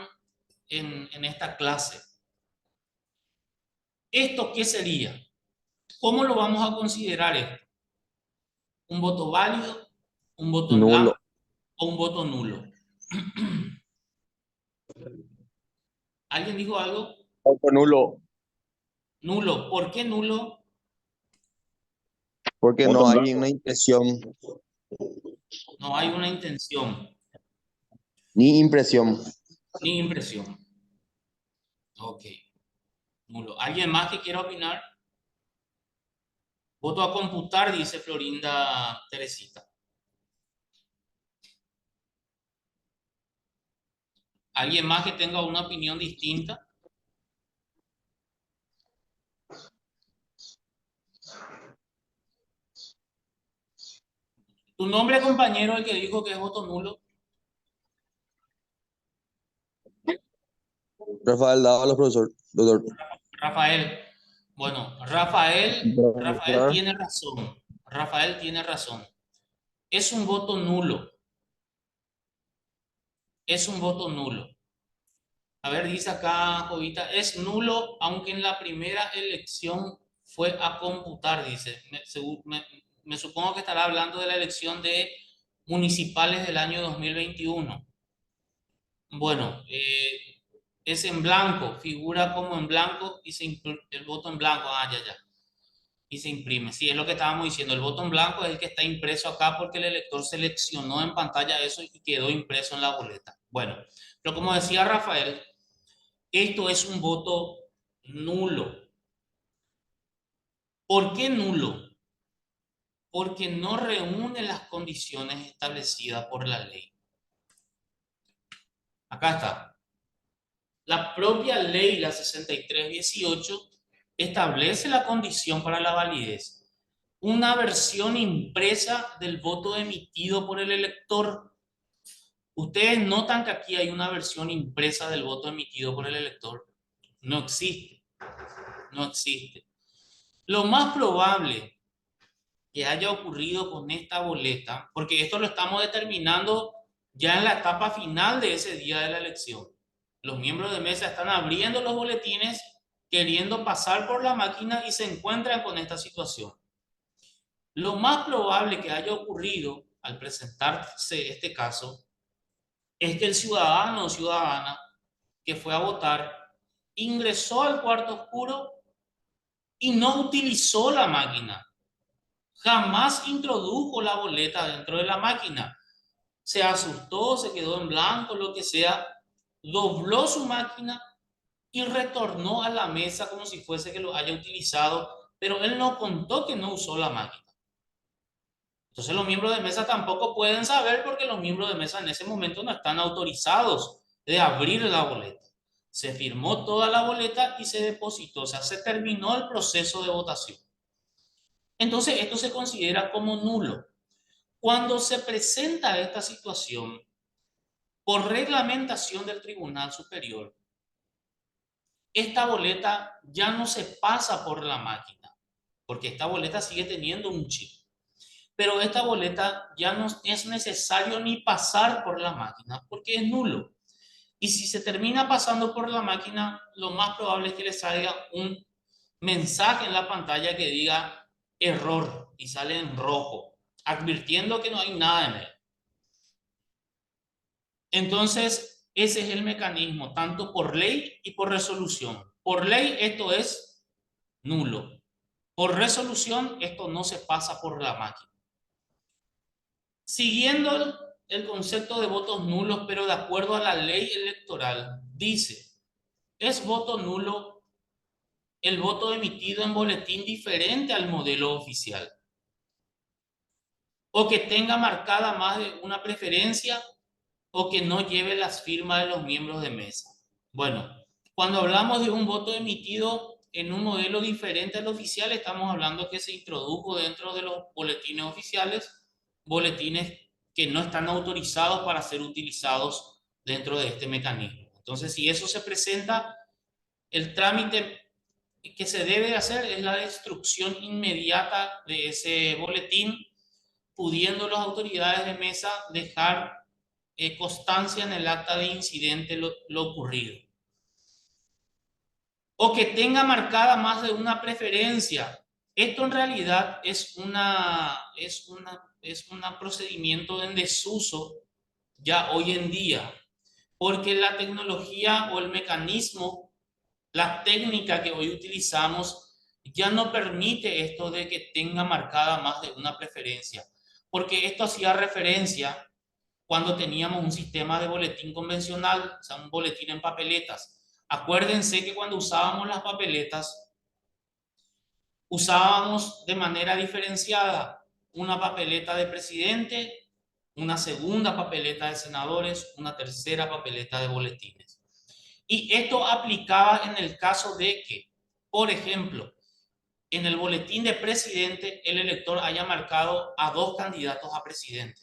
en esta clase? ¿Esto qué sería? ¿Cómo lo vamos a considerar esto? ¿Un voto válido, un voto en blanco Nulo. o un voto nulo? ¿Alguien dijo algo? Voto nulo. Nulo. ¿Por qué nulo? Porque Voto no en hay blanco. una intención No hay una intención ni impresión. ni impresión. Ok, nulo. ¿Alguien más que quiera opinar? Voto a computar, dice Florinda Teresita. ¿Alguien más que tenga una opinión distinta? ¿Tu nombre, compañero, el que dijo que es voto nulo? Rafael Dávalos, profesor. Doctor. Rafael. Bueno, Rafael tiene razón. Rafael tiene razón. Es un voto nulo. Es un voto nulo. A ver, dice acá, Jovita, es nulo, aunque en la primera elección fue a computar, dice. Me supongo que estará hablando de la elección de municipales del año 2021. Bueno, es en blanco, figura como en blanco y el voto en blanco, ya. Y se imprime. Sí, es lo que estábamos diciendo. El voto en blanco es el que está impreso acá porque el elector seleccionó en pantalla eso y quedó impreso en la boleta. Bueno, pero como decía Rafael, esto es un voto nulo. ¿Por qué nulo? Porque no reúne las condiciones establecidas por la ley. Acá está. La propia ley, la 6318, establece la condición para la validez. Una versión impresa del voto emitido por el elector. Ustedes notan que aquí hay una versión impresa del voto emitido por el elector. No existe. No existe. Lo más probable que haya ocurrido con esta boleta, porque esto lo estamos determinando ya en la etapa final de ese día de la elección. Los miembros de mesa están abriendo los boletines, queriendo pasar por la máquina y se encuentran con esta situación. Lo más probable que haya ocurrido al presentarse este caso es que el ciudadano o ciudadana que fue a votar ingresó al cuarto oscuro y no utilizó la máquina. Jamás introdujo la boleta dentro de la máquina. Se asustó, se quedó en blanco, lo que sea, dobló su máquina y retornó a la mesa como si fuese que lo haya utilizado, pero él no contó que no usó la máquina. Entonces los miembros de mesa tampoco pueden saber porque los miembros de mesa en ese momento no están autorizados de abrir la boleta. Se firmó toda la boleta y se depositó, o sea, se terminó el proceso de votación. Entonces esto se considera como nulo. Cuando se presenta esta situación por reglamentación del Tribunal Superior, esta boleta ya no se pasa por la máquina, porque esta boleta sigue teniendo un chip. Pero esta boleta ya no es necesario ni pasar por la máquina porque es nulo. Y si se termina pasando por la máquina, lo más probable es que le salga un mensaje en la pantalla que diga error y sale en rojo, advirtiendo que no hay nada en él. Entonces, ese es el mecanismo, tanto por ley y por resolución. Por ley esto es nulo. Por resolución esto no se pasa por la máquina. Siguiendo el concepto de votos nulos, pero de acuerdo a la ley electoral, dice, es voto nulo el voto emitido en boletín diferente al modelo oficial, o que tenga marcada más de una preferencia, o que no lleve las firmas de los miembros de mesa. Bueno, cuando hablamos de un voto emitido en un modelo diferente al oficial, estamos hablando que se introdujo dentro de los boletines oficiales, boletines que no están autorizados para ser utilizados dentro de este mecanismo. Entonces, si eso se presenta, el trámite que se debe hacer es la destrucción inmediata de ese boletín, pudiendo las autoridades de mesa dejar constancia en el acta de incidente lo ocurrido. O que tenga marcada más de una preferencia. Esto en realidad es un procedimiento en desuso ya hoy en día, porque la tecnología o el mecanismo, la técnica que hoy utilizamos ya no permite esto de que tenga marcada más de una preferencia, porque esto hacía referencia cuando teníamos un sistema de boletín convencional, o sea, un boletín en papeletas. Acuérdense que cuando usábamos las papeletas, usábamos de manera diferenciada una papeleta de presidente, una segunda papeleta de senadores, una tercera papeleta de boletines. Y esto aplicaba en el caso de que, por ejemplo, en el boletín de presidente el elector haya marcado a 2 candidatos a presidente,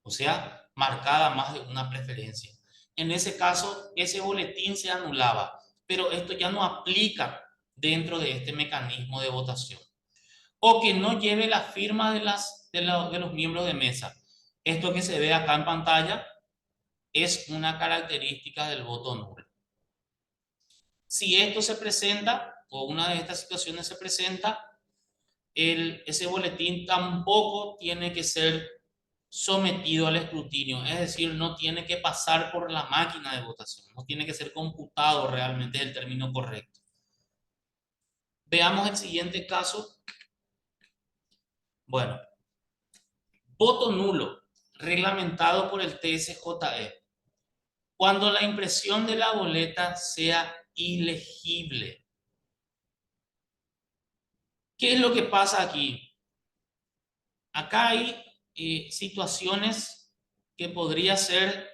o sea, marcada más de una preferencia. En ese caso, ese boletín se anulaba, pero esto ya no aplica dentro de este mecanismo de votación. O que no lleve la firma de los miembros de mesa. Esto que se ve acá en pantalla es una característica del voto nulo. Si esto se presenta, o una de estas situaciones se presenta, ese boletín tampoco tiene que ser sometido al escrutinio, es decir, no tiene que pasar por la máquina de votación, no tiene que ser computado realmente, es el término correcto. Veamos el siguiente caso. Bueno, voto nulo, reglamentado por el TSJE. Cuando la impresión de la boleta sea ilegible. ¿Qué es lo que pasa aquí? Acá hay situaciones que podría ser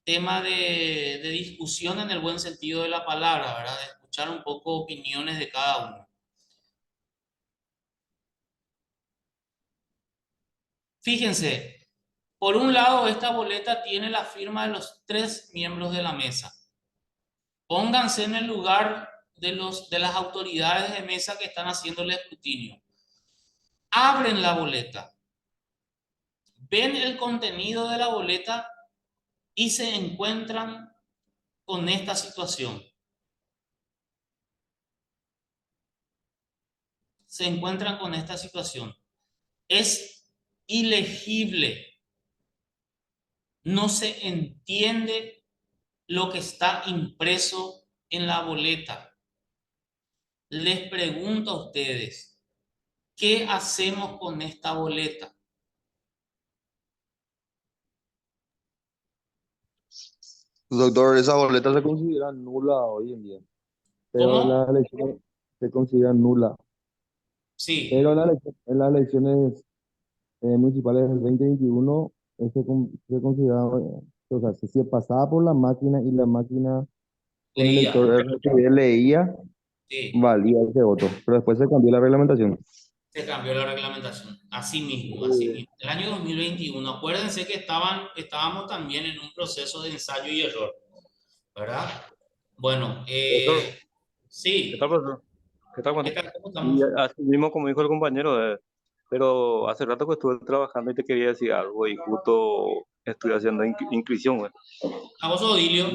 tema de discusión en el buen sentido de la palabra, ¿verdad? De escuchar un poco opiniones de cada uno. Fíjense, por un lado, esta boleta tiene la firma de los 3 miembros de la mesa. Pónganse en el lugar de las autoridades de mesa que están haciendo el escrutinio. Abren la boleta, ven el contenido de la boleta y se encuentran con esta situación. Se encuentran con esta situación. Es ilegible. No se entiende lo que está impreso en la boleta. Les pregunto a ustedes, ¿qué hacemos con esta boleta? Doctor, esa boleta se considera nula hoy en día, pero en ¿Cómo? las elecciones se considera nula. Sí, Pero en las elecciones municipales del 2021 se considera, o sea, se pasaba por la máquina y la máquina con el leía. lector RGB leía, Sí, valía ese voto, pero después se cambió la reglamentación. se cambió la reglamentación. Así mismo, así mismo. El año 2021, acuérdense que estábamos también en un proceso de ensayo y error, ¿verdad? Bueno, Doctor, ¿qué tal, sí. profesor? ¿Qué tal, Juan? ¿Qué tal? ¿Cómo Y estamos? así mismo, como dijo el compañero, pero hace rato que estuve trabajando y te quería decir algo y justo estoy haciendo inscripción, güey. ¿A vos, Odilio?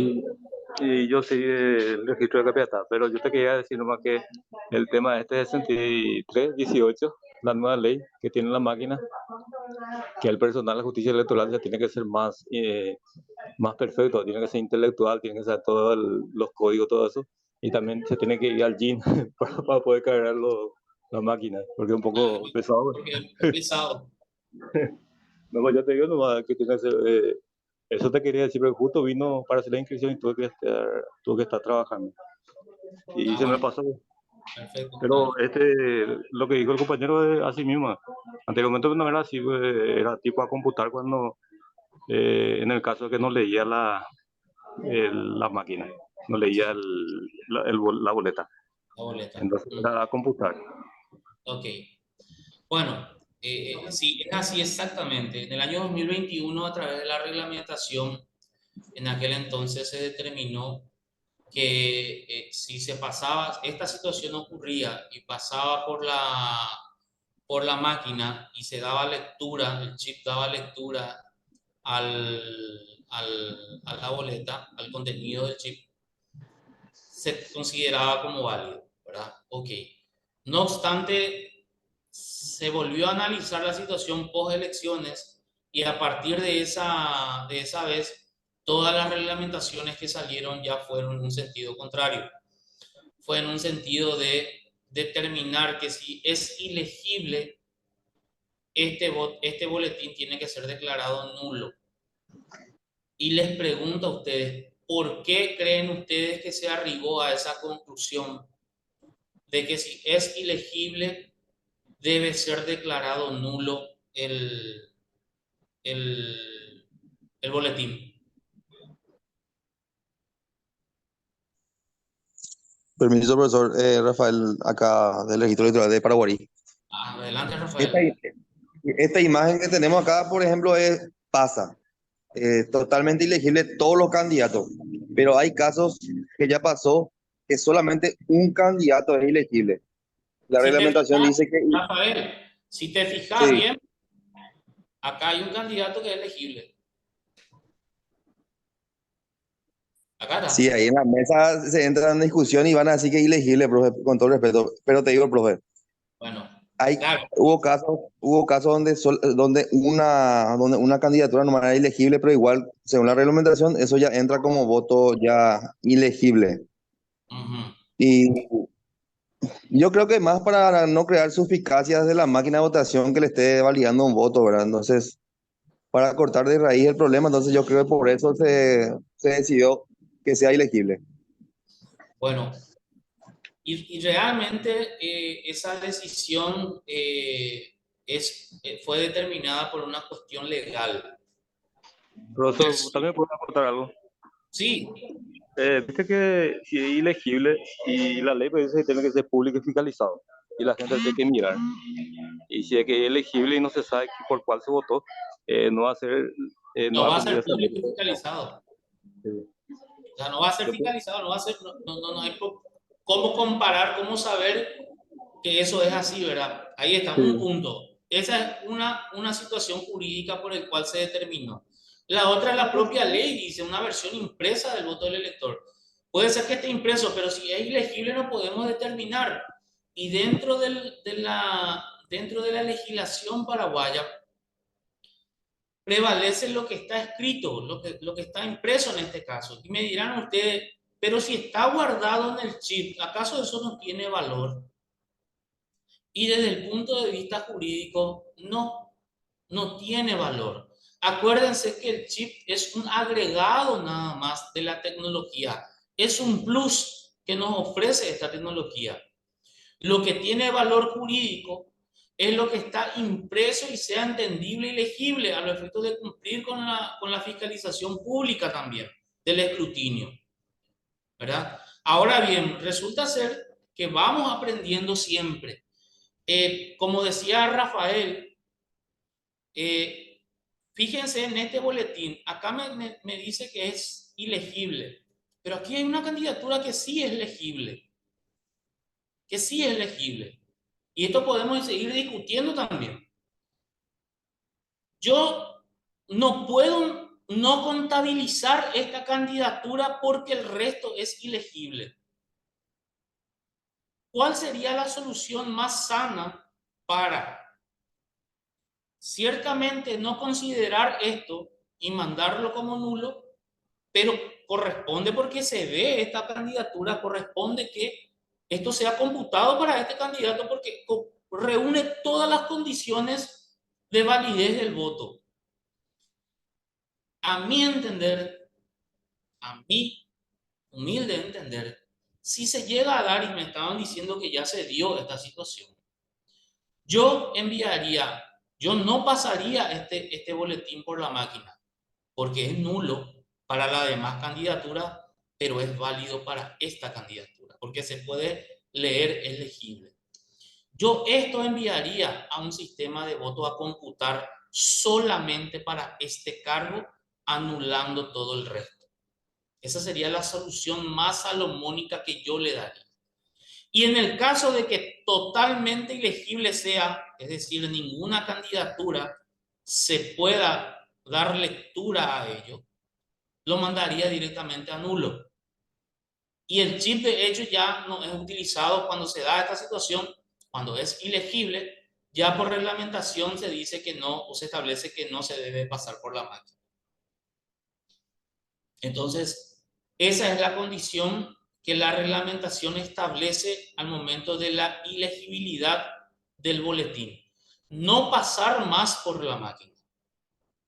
Y yo soy el registro de capital, pero yo te quería decir nomás que el tema este de 6318, la nueva ley que tiene la máquina, que el personal de justicia electoral ya tiene que ser más perfecto, tiene que ser intelectual, tiene que saber todos los códigos, todo eso, y también se tiene que ir al gym para poder cargar la máquina, porque es un poco pesado, güey. Porque es pesado. No, pues ya te digo nomás que tiene que ser, eso te quería decir, pero justo vino para hacer la inscripción y tuve que estar trabajando. Y Ah, se me bueno, pasó. perfecto. Pero lo que dijo el compañero es así mismo. Anteriormente no era así, pues, era tipo a computar cuando, en el caso de que no leía la máquina, no leía la boleta. La boleta. Entonces era a computar. Ok. Bueno, Sí, es así exactamente. En el año 2021, a través de la reglamentación, en aquel entonces se determinó que si se pasaba, esta situación ocurría y pasaba por la máquina y se daba lectura, el chip daba lectura a la boleta, al contenido del chip, se consideraba como válido, ¿verdad? Ok. No obstante, se volvió a analizar la situación post elecciones y a partir de esa vez, todas las reglamentaciones que salieron ya fueron en un sentido contrario. Fue en un sentido de determinar que si es ilegible, este boletín tiene que ser declarado nulo. Y les pregunto a ustedes, ¿por qué creen ustedes que se arribó a esa conclusión de que si es ilegible debe ser declarado nulo el, el boletín? Permiso, profesor Rafael, acá del Registro Electoral de Paraguay. Adelante, Esta, Rafael. esta imagen que tenemos acá, por ejemplo, pasa. Totalmente ilegible todos los candidatos. Pero hay casos que ya pasó que solamente un candidato es ilegible. La Si te reglamentación fijas, dice que Rafael, si te fijas sí, bien, acá hay un candidato que es elegible. Acá sí, está. ahí en la mesa se entra en discusión y van a decir que es ilegible, profe, con todo respeto. Pero te digo, profe, Bueno, hay, claro. hubo casos donde una candidatura no era ilegible, pero igual, según la reglamentación, eso ya entra como voto ya ilegible. Ujú. Y yo creo que más para no crear suspicacias de la máquina de votación que le esté validando un voto, ¿verdad? Entonces, para cortar de raíz el problema, entonces yo creo que por eso se decidió que sea ilegible. Bueno, y realmente esa decisión fue determinada por una cuestión legal. Profesor, también puedo aportar algo. Sí, Viste que si es ilegible y la ley pues dice que tiene que ser público y fiscalizado y la gente tiene que mirar. Y si es que es elegible y no se sabe por cuál se votó, no va a ser, no no va a va a cumplir ser esa ley. público y fiscalizado. Sí. O sea, no va a ser Yo creo- fiscalizado, no va a ser, no hay cómo comparar, cómo saber que eso es así, ¿verdad? Ahí está, un sí. punto. Esa es una situación jurídica por el cual se determinó. La otra es la propia ley, dice una versión impresa del voto del elector. Puede ser que esté impreso, pero si es ilegible no podemos determinar. Y dentro de la legislación paraguaya prevalece lo que está escrito, lo que está impreso en este caso. Y me dirán ustedes, pero si está guardado en el chip, ¿acaso eso no tiene valor? Y desde el punto de vista jurídico, no tiene valor. Acuérdense que el chip es un agregado nada más de la tecnología. Es un plus que nos ofrece esta tecnología. Lo que tiene valor jurídico es lo que está impreso y sea entendible y legible a los efectos de cumplir con la fiscalización pública también, del escrutinio, ¿verdad? Ahora bien, resulta ser que vamos aprendiendo siempre. Como decía Rafael, eh, fíjense en este boletín, acá me dice que es ilegible, pero aquí hay una candidatura que sí es legible, que sí es legible. Y esto podemos seguir discutiendo también. Yo no puedo no contabilizar esta candidatura porque el resto es ilegible. ¿Cuál sería la solución más sana para ciertamente no considerar esto y mandarlo como nulo, pero corresponde porque se ve esta candidatura, corresponde que esto sea computado para este candidato porque reúne todas las condiciones de validez del voto? A mi entender, a mi humilde entender, si se llega a dar, y me estaban diciendo que ya se dio esta situación, yo enviaría, yo no pasaría este boletín por la máquina, porque es nulo para la demás candidatura, pero es válido para esta candidatura, porque se puede leer, es legible. Yo esto enviaría a un sistema de voto a computar solamente para este cargo, anulando todo el resto. Esa sería la solución más salomónica que yo le daría. Y en el caso de que totalmente ilegible sea, es decir, ninguna candidatura se pueda dar lectura a ello, lo mandaría directamente a nulo. Y el chip de hecho ya no es utilizado cuando se da esta situación, cuando es ilegible, ya por reglamentación se dice que no, o se establece que no se debe pasar por la máquina. Entonces, esa es la condición que la reglamentación establece al momento de la ilegibilidad del boletín. No pasar más por la máquina,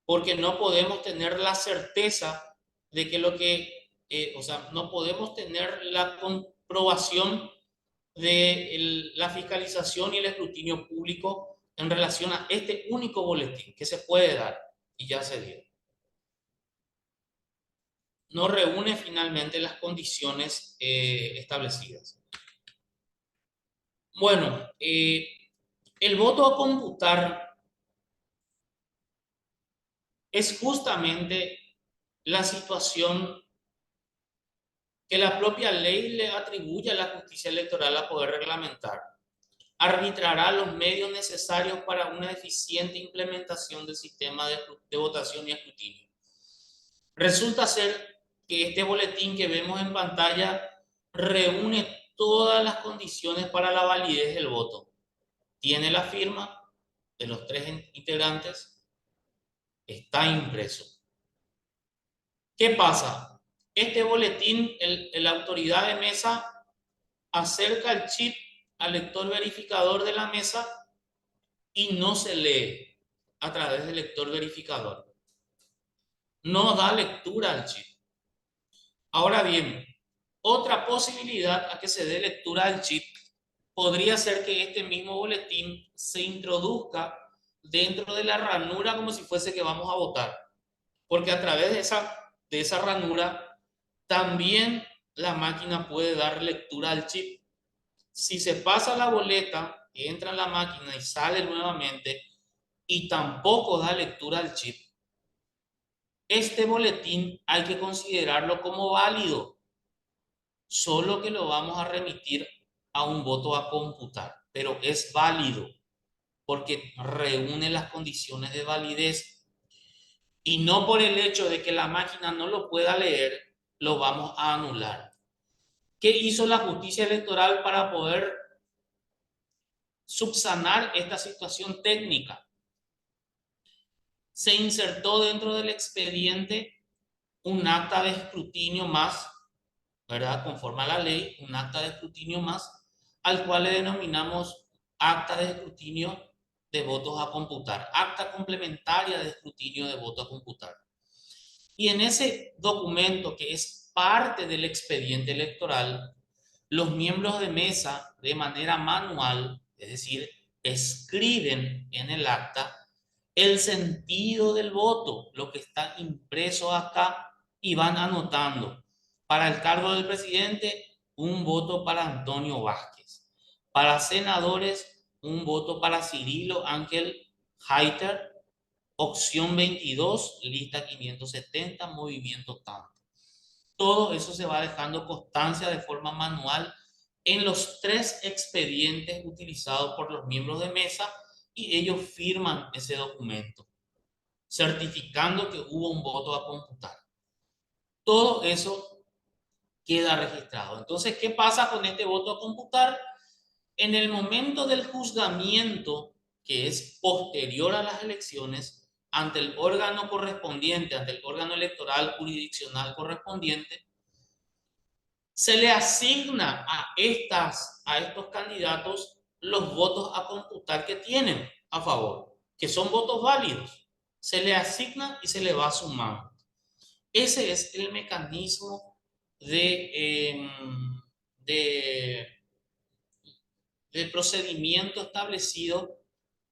porque no podemos tener la certeza de que lo que, o sea, no podemos tener la comprobación de la fiscalización y el escrutinio público en relación a este único boletín que se puede dar y ya se dio. No reúne finalmente las condiciones establecidas. Bueno, el voto a computar es justamente la situación que la propia ley le atribuye a la justicia electoral a poder reglamentar. Arbitrará los medios necesarios para una eficiente implementación del sistema de votación y escrutinio. Resulta ser que este boletín que vemos en pantalla reúne todas las condiciones para la validez del voto. Tiene la firma de los 3 integrantes, está impreso. ¿Qué pasa? Este boletín, la autoridad de mesa acerca el chip al lector verificador de la mesa y no se lee a través del lector verificador. No da lectura al chip. Ahora bien, otra posibilidad a que se dé lectura al chip podría ser que este mismo boletín se introduzca dentro de la ranura como si fuese que vamos a votar. Porque a través de esa ranura también la máquina puede dar lectura al chip. Si se pasa la boleta, entra en la máquina y sale nuevamente y tampoco da lectura al chip, este boletín hay que considerarlo como válido, solo que lo vamos a remitir a un voto a computar, pero es válido porque reúne las condiciones de validez y no por el hecho de que la máquina no lo pueda leer, lo vamos a anular. ¿Qué hizo la justicia electoral para poder subsanar esta situación técnica? Se insertó dentro del expediente un acta de escrutinio más, ¿verdad? Conforme a la ley, un acta de escrutinio más, al cual le denominamos acta de escrutinio de votos a computar, acta complementaria de escrutinio de voto a computar. Y en ese documento, que es parte del expediente electoral, los miembros de mesa, de manera manual, es decir, escriben en el acta el sentido del voto, lo que está impreso acá, y van anotando. Para el cargo del presidente, un voto para Antonio Vázquez. Para senadores, un voto para Cirilo Ángel Hayter, opción 22, lista 570, movimiento tanto. Todo eso se va dejando constancia de forma manual en los 3 expedientes utilizados por los miembros de mesa y ellos firman ese documento, certificando que hubo un voto a computar. Todo eso queda registrado. Entonces, ¿qué pasa con este voto a computar? En el momento del juzgamiento, que es posterior a las elecciones, ante el órgano correspondiente, ante el órgano electoral jurisdiccional correspondiente, se le asigna a estos candidatos los votos a computar que tienen a favor, que son votos válidos. Se le asigna y se le va sumando. Ese es el mecanismo de procedimiento establecido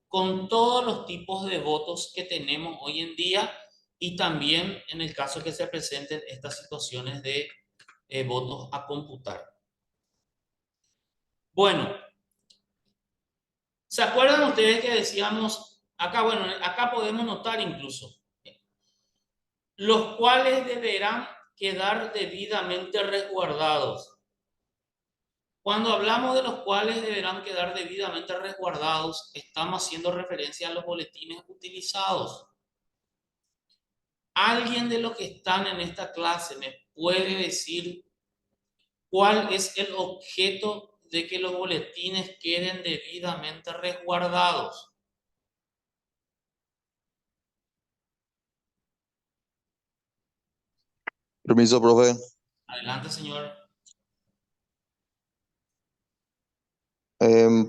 con todos los tipos de votos que tenemos hoy en día y también en el caso que se presenten estas situaciones de votos a computar. Bueno, ¿Se acuerdan ustedes que decíamos, acá, bueno, acá podemos notar incluso, los cuales deberán quedar debidamente resguardados? Cuando hablamos de los cuales deberán quedar debidamente resguardados, estamos haciendo referencia a los boletines utilizados. ¿Alguien de los que están en esta clase me puede decir cuál es el objeto de que los boletines queden debidamente resguardados? Permiso, profe. Adelante, señor.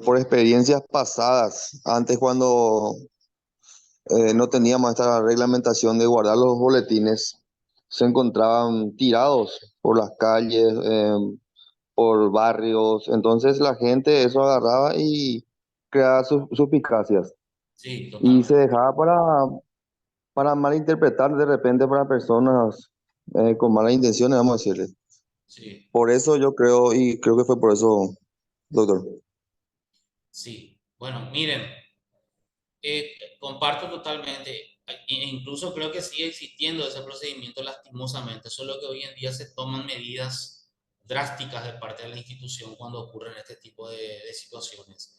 Por experiencias pasadas, antes cuando no teníamos esta reglamentación de guardar los boletines, se encontraban tirados por las calles, por barrios. Entonces la gente eso agarraba y creaba suspicacias. Sí, Y se totalmente. dejaba para malinterpretar de repente para personas con malas intenciones, vamos a decirle. Sí, Por eso yo creo, y creo que fue por eso, doctor. sí. Bueno, miren, comparto totalmente. Incluso creo que sigue existiendo ese procedimiento lastimosamente, solo que hoy en día se toman medidas drásticas de parte de la institución cuando ocurren este tipo de situaciones.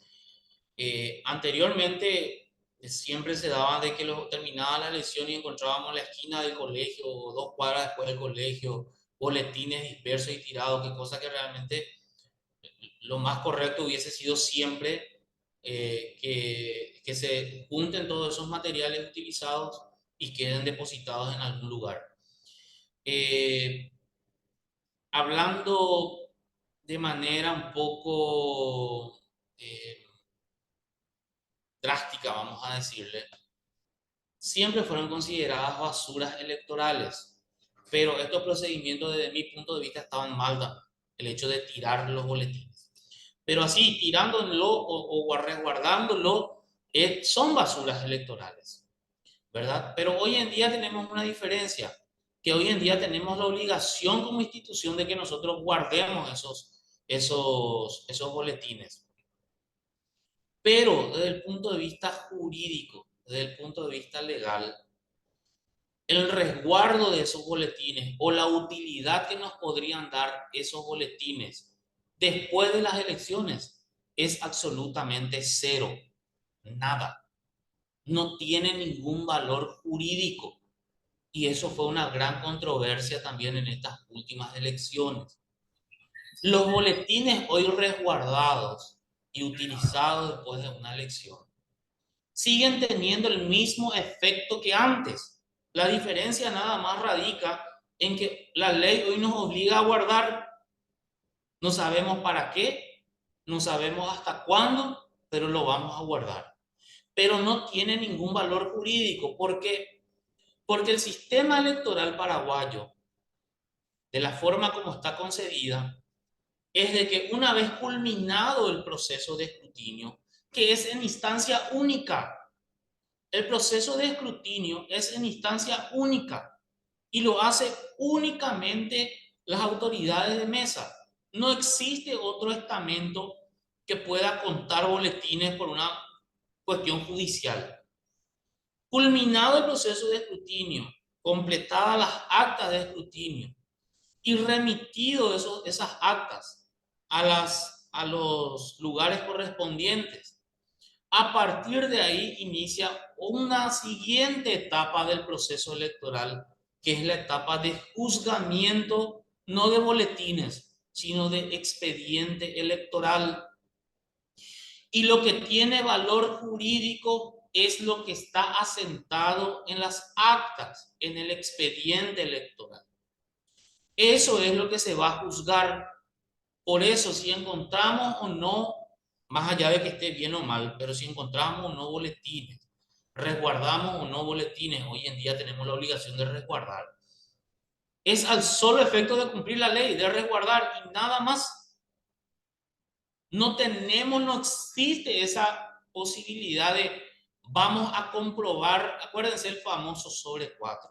Anteriormente siempre se daba de que terminaba la lección y encontrábamos en la esquina del colegio o 2 cuadras después del colegio boletines dispersos y tirados, que cosa que realmente lo más correcto hubiese sido siempre que se junten todos esos materiales utilizados y queden depositados en algún lugar. Eh, Hablando de manera un poco drástica, vamos a decirle, siempre fueron consideradas basuras electorales, pero estos procedimientos desde mi punto de vista estaban mal dados, el hecho de tirar los boletines. Pero así, tirándolo o resguardándolo, son basuras electorales, ¿verdad? Pero hoy en día tenemos una diferencia, que hoy en día tenemos la obligación como institución de que nosotros guardemos esos boletines. Pero desde el punto de vista jurídico, desde el punto de vista legal, el resguardo de esos boletines o la utilidad que nos podrían dar esos boletines después de las elecciones es absolutamente cero, nada. No tiene ningún valor jurídico. Y eso fue una gran controversia también en estas últimas elecciones. Los boletines hoy resguardados y utilizados después de una elección siguen teniendo el mismo efecto que antes. La diferencia nada más radica en que la ley hoy nos obliga a guardar, no sabemos para qué, no sabemos hasta cuándo, pero lo vamos a guardar. Pero no tiene ningún valor jurídico. ¿Por qué? Porque el sistema electoral paraguayo, de la forma como está concebida, es de que una vez culminado el proceso de escrutinio, que es en instancia única, el proceso de escrutinio es en instancia única y lo hace únicamente las autoridades de mesa. No existe otro estamento que pueda contar boletines por una cuestión judicial. Culminado el proceso de escrutinio, completadas las actas de escrutinio y remitido esas actas a los lugares correspondientes, a partir de ahí inicia una siguiente etapa del proceso electoral, que es la etapa de juzgamiento, no de boletines, sino de expediente electoral. Y lo que tiene valor jurídico es lo que está asentado en las actas, en el expediente electoral. Eso es lo que se va a juzgar. Por eso, si encontramos o no, más allá de que esté bien o mal, pero si encontramos o no boletines, resguardamos o no boletines, hoy en día tenemos la obligación de resguardar. Es al solo efecto de cumplir la ley, de resguardar y nada más. No tenemos, no existe esa posibilidad de vamos a comprobar, acuérdense el famoso sobre 4.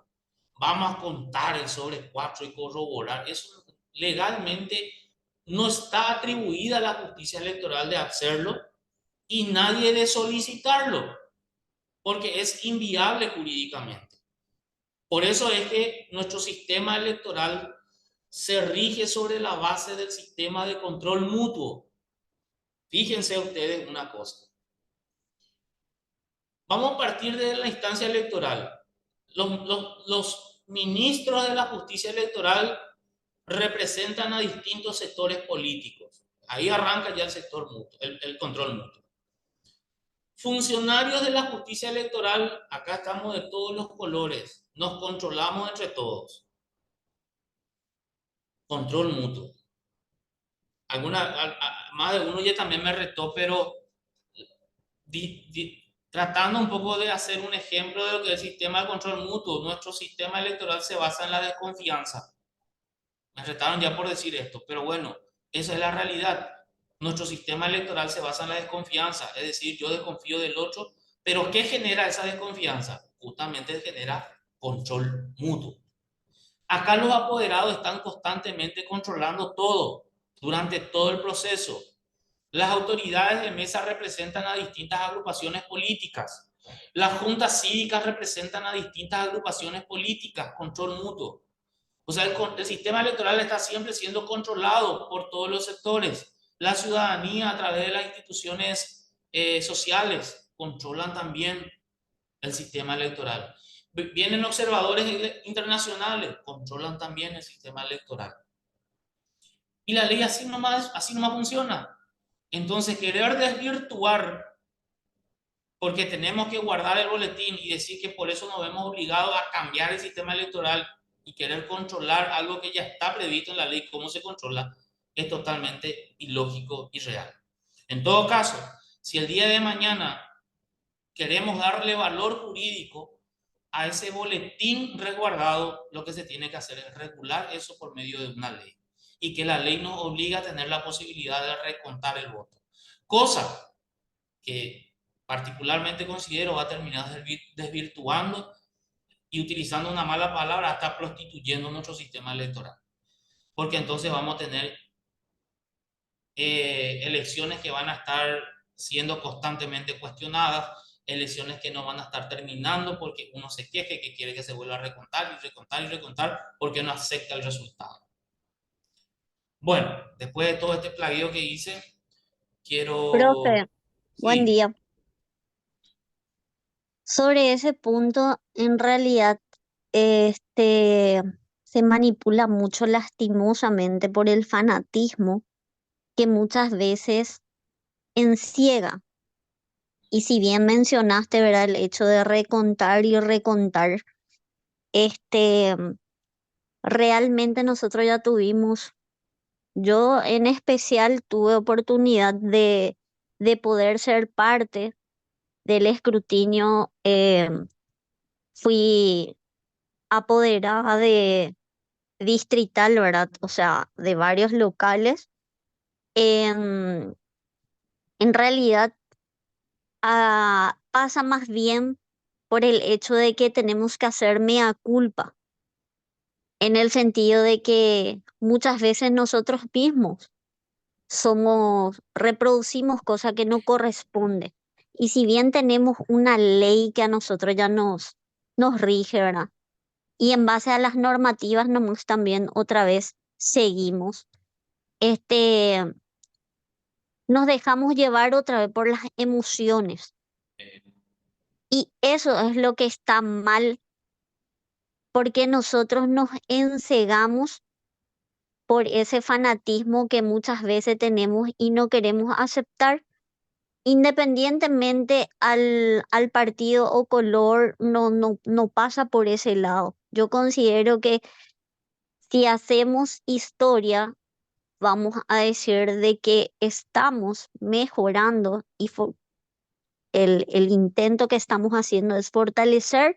Vamos a contar el sobre 4 y corroborar. Eso legalmente no está atribuida a la justicia electoral de hacerlo, y nadie de solicitarlo, porque es inviable jurídicamente. Por eso es que nuestro sistema electoral se rige sobre la base del sistema de control mutuo. Fíjense ustedes una cosa. Vamos a partir de la instancia electoral. Los ministros de la justicia electoral representan a distintos sectores políticos. Ahí arranca ya el sector mutuo, el control mutuo. Funcionarios de la justicia electoral, acá estamos de todos los colores, nos controlamos entre todos. Control mutuo. Más de uno ya también me retó, pero tratando un poco de hacer un ejemplo de lo que es el sistema de control mutuo, nuestro sistema electoral se basa en la desconfianza. Me retaron ya por decir esto, pero bueno, esa es la realidad. Nuestro sistema electoral se basa en la desconfianza, es decir, yo desconfío del otro, pero ¿qué genera esa desconfianza? Justamente genera control mutuo. Acá los apoderados están constantemente controlando todo durante todo el proceso. Las autoridades de mesa representan a distintas agrupaciones políticas. Las juntas cívicas representan a distintas agrupaciones políticas, control mutuo. O sea, el sistema electoral está siempre siendo controlado por todos los sectores. La ciudadanía, a través de las instituciones sociales, controlan también el sistema electoral. Vienen observadores internacionales, controlan también el sistema electoral. Y la ley así nomás funciona. Entonces, querer desvirtuar porque tenemos que guardar el boletín y decir que por eso nos vemos obligados a cambiar el sistema electoral y querer controlar algo que ya está previsto en la ley, cómo se controla, es totalmente ilógico y real. En todo caso, si el día de mañana queremos darle valor jurídico a ese boletín resguardado, lo que se tiene que hacer es regular eso por medio de una ley y que la ley nos obliga a tener la posibilidad de recontar el voto. Cosa que particularmente considero va a terminar desvirtuando y utilizando una mala palabra, hasta prostituyendo nuestro sistema electoral. Porque entonces vamos a tener elecciones que van a estar siendo constantemente cuestionadas, elecciones que no van a estar terminando porque uno se queje que quiere que se vuelva a recontar y recontar y recontar porque no acepta el resultado. Bueno, después de todo este plagueo que hice, quiero... Profe, buen Sí, día. Sobre ese punto, en realidad, este se manipula mucho lastimosamente por el fanatismo que muchas veces enciega. Y si bien mencionaste, ¿verdad?, el hecho de recontar y recontar, este, realmente nosotros ya tuvimos, yo en especial tuve oportunidad de poder ser parte del escrutinio. Fui apoderada de distrital, ¿verdad? O sea, de varios locales. En, en realidad, pasa más bien por el hecho de que tenemos que hacer mea culpa, en el sentido de que muchas veces nosotros mismos reproducimos cosas que no corresponden. Y si bien tenemos una ley que a nosotros ya nos rige, ¿verdad? Y en base a las normativas nomás también otra vez seguimos. Este, nos dejamos llevar otra vez por las emociones. Y eso es lo que está mal, porque nosotros nos encegamos por ese fanatismo que muchas veces tenemos y no queremos aceptar, independientemente al partido o color, no pasa por ese lado. Yo considero que si hacemos historia, vamos a decir de que estamos mejorando y el intento que estamos haciendo es fortalecer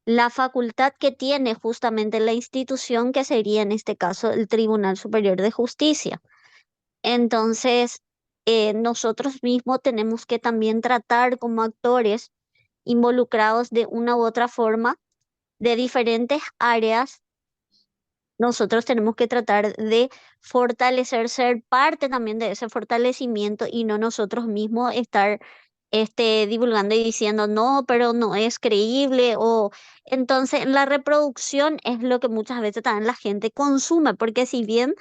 la facultad que tiene justamente la institución, que sería en este caso el Tribunal Superior de Justicia. Entonces, nosotros mismos tenemos que también tratar como actores involucrados de una u otra forma de diferentes áreas nosotros tenemos que tratar de fortalecer, ser parte también de ese fortalecimiento y no nosotros mismos estar divulgando y diciendo no, pero no es creíble. O entonces la reproducción es lo que muchas veces también la gente consume, porque si bien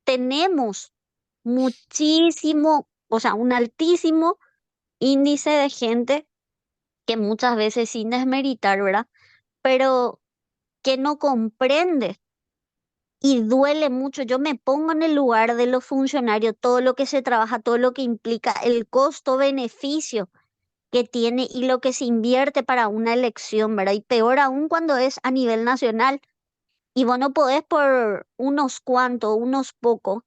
tenemos muchísimo, o sea, un altísimo índice de gente que muchas veces sin desmeritar, ¿verdad? Pero que no comprende y duele mucho. Yo me pongo en el lugar de los funcionarios, todo lo que se trabaja, todo lo que implica, el costo-beneficio que tiene y lo que se invierte para una elección, ¿verdad? Y peor aún cuando es a nivel nacional y vos no podés por unos cuantos, unos pocos,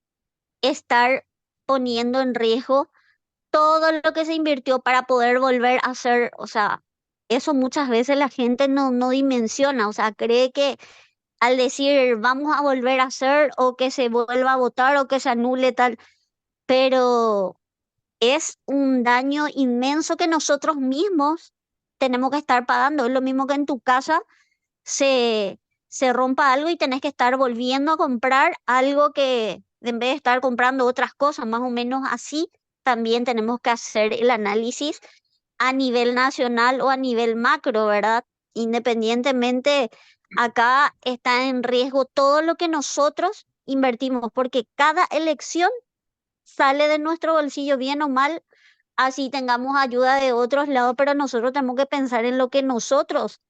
estar poniendo en riesgo todo lo que se invirtió para poder volver a hacer, o sea, eso muchas veces la gente no dimensiona, o sea, cree que al decir vamos a volver a hacer o que se vuelva a votar o que se anule tal, pero es un daño inmenso que nosotros mismos tenemos que estar pagando. Es lo mismo que en tu casa se, se rompa algo y tenés que estar volviendo a comprar algo que en vez de estar comprando otras cosas, más o menos así, también tenemos que hacer el análisis a nivel nacional o a nivel macro, ¿verdad? Independientemente, acá está en riesgo todo lo que nosotros invertimos, porque cada elección sale de nuestro bolsillo, bien o mal, así tengamos ayuda de otros lados, pero nosotros tenemos que pensar en lo que nosotros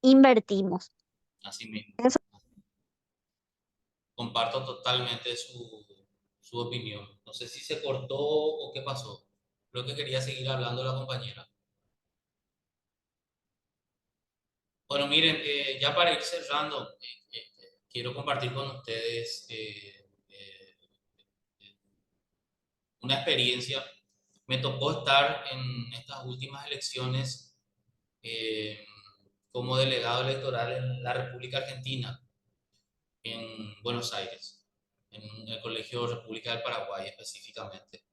invertimos. Así mismo. Eso. Comparto totalmente su opinión. No sé si se cortó o qué pasó. Creo que quería seguir hablando la compañera. Bueno, miren, ya para ir cerrando, quiero compartir con ustedes una experiencia. Me tocó estar en estas últimas elecciones eh, como delegado electoral en la República Argentina, en Buenos Aires, en el Colegio República del Paraguay específicamente.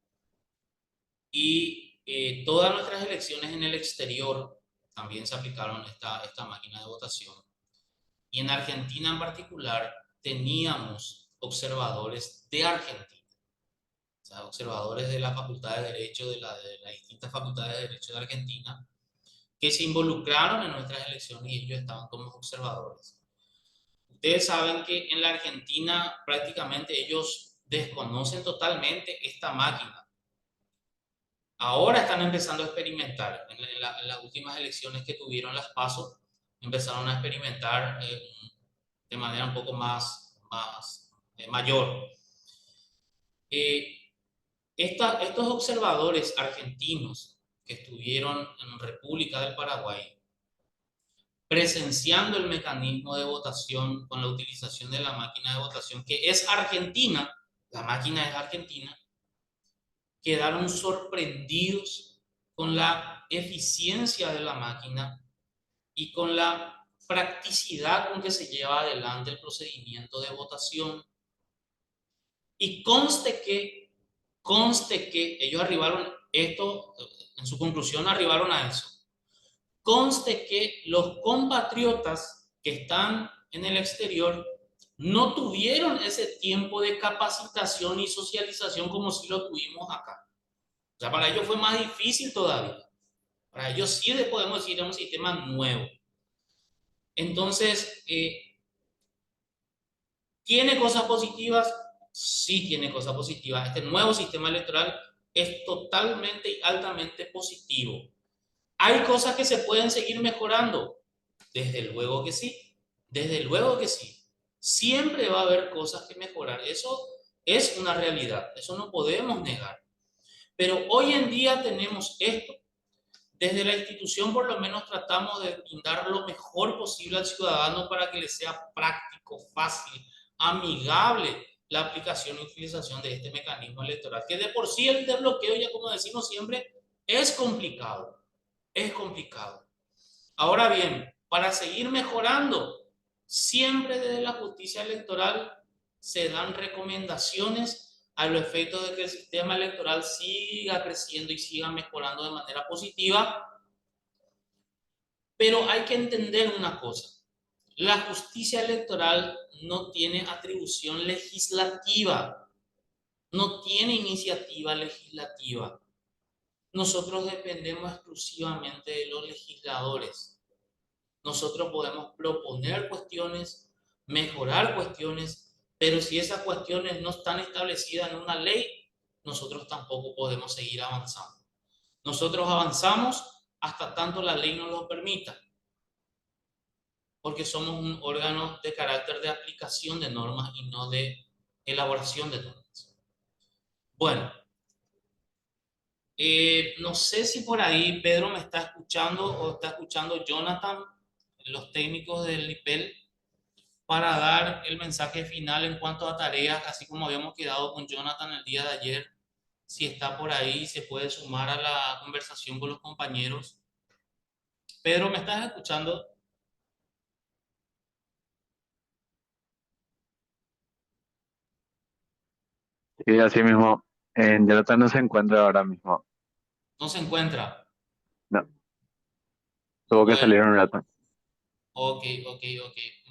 Y todas nuestras elecciones en el exterior también se aplicaron esta máquina de votación. Y en Argentina en particular teníamos observadores de Argentina, o sea, observadores de la Facultad de Derecho, de las distintas facultades de Derecho de Argentina, que se involucraron en nuestras elecciones y ellos estaban como observadores. Ustedes saben que en la Argentina prácticamente ellos desconocen totalmente esta máquina. Ahora están empezando a experimentar. En las últimas elecciones que tuvieron las PASO, empezaron a experimentar de manera un poco más mayor. Eh, estos observadores argentinos que estuvieron en República del Paraguay, presenciando el mecanismo de votación con la utilización de la máquina de votación, que es argentina, la máquina es argentina, quedaron sorprendidos con la eficiencia de la máquina y con la practicidad con que se lleva adelante el procedimiento de votación. Y conste que ellos arribaron, esto, en su conclusión arribaron a eso. Conste que los compatriotas que están en el exterior no tuvieron ese tiempo de capacitación y socialización como si lo tuvimos acá. O sea, para ellos fue más difícil todavía. Para ellos sí podemos decir un sistema nuevo. Entonces, ¿tiene cosas positivas? Sí tiene cosas positivas. Este nuevo sistema electoral es totalmente y altamente positivo. ¿Hay cosas que se pueden seguir mejorando? Desde luego que sí. Desde luego que sí. Siempre va a haber cosas que mejorar. Eso es una realidad. Eso no podemos negar. Pero hoy en día tenemos esto. Desde la institución por lo menos tratamos de brindar lo mejor posible al ciudadano para que le sea práctico, fácil, amigable la aplicación y utilización de este mecanismo electoral, que de por sí el desbloqueo, ya como decimos siempre, es complicado. Es complicado. Ahora bien, para seguir mejorando, siempre desde la justicia electoral se dan recomendaciones a los efectos de que el sistema electoral siga creciendo y siga mejorando de manera positiva, pero hay que entender una cosa. La justicia electoral no tiene atribución legislativa, no tiene iniciativa legislativa. Nosotros dependemos exclusivamente de los legisladores. Nosotros podemos proponer cuestiones, mejorar cuestiones, pero si esas cuestiones no están establecidas en una ley, nosotros tampoco podemos seguir avanzando. Nosotros avanzamos hasta tanto la ley nos lo permita, porque somos un órgano de carácter de aplicación de normas y no de elaboración de normas. Bueno, no sé si por ahí Pedro me está escuchando o está escuchando Jonathan, los técnicos del NIPEL, para dar el mensaje final en cuanto a tareas, así como habíamos quedado con Jonathan el día de ayer. Si está por ahí, se puede sumar a la conversación con los compañeros. Pedro, ¿me estás escuchando? Y así mismo, en Jonathan no se encuentra ahora mismo. No se encuentra. No, tuvo que Bueno, salir un rato. ok.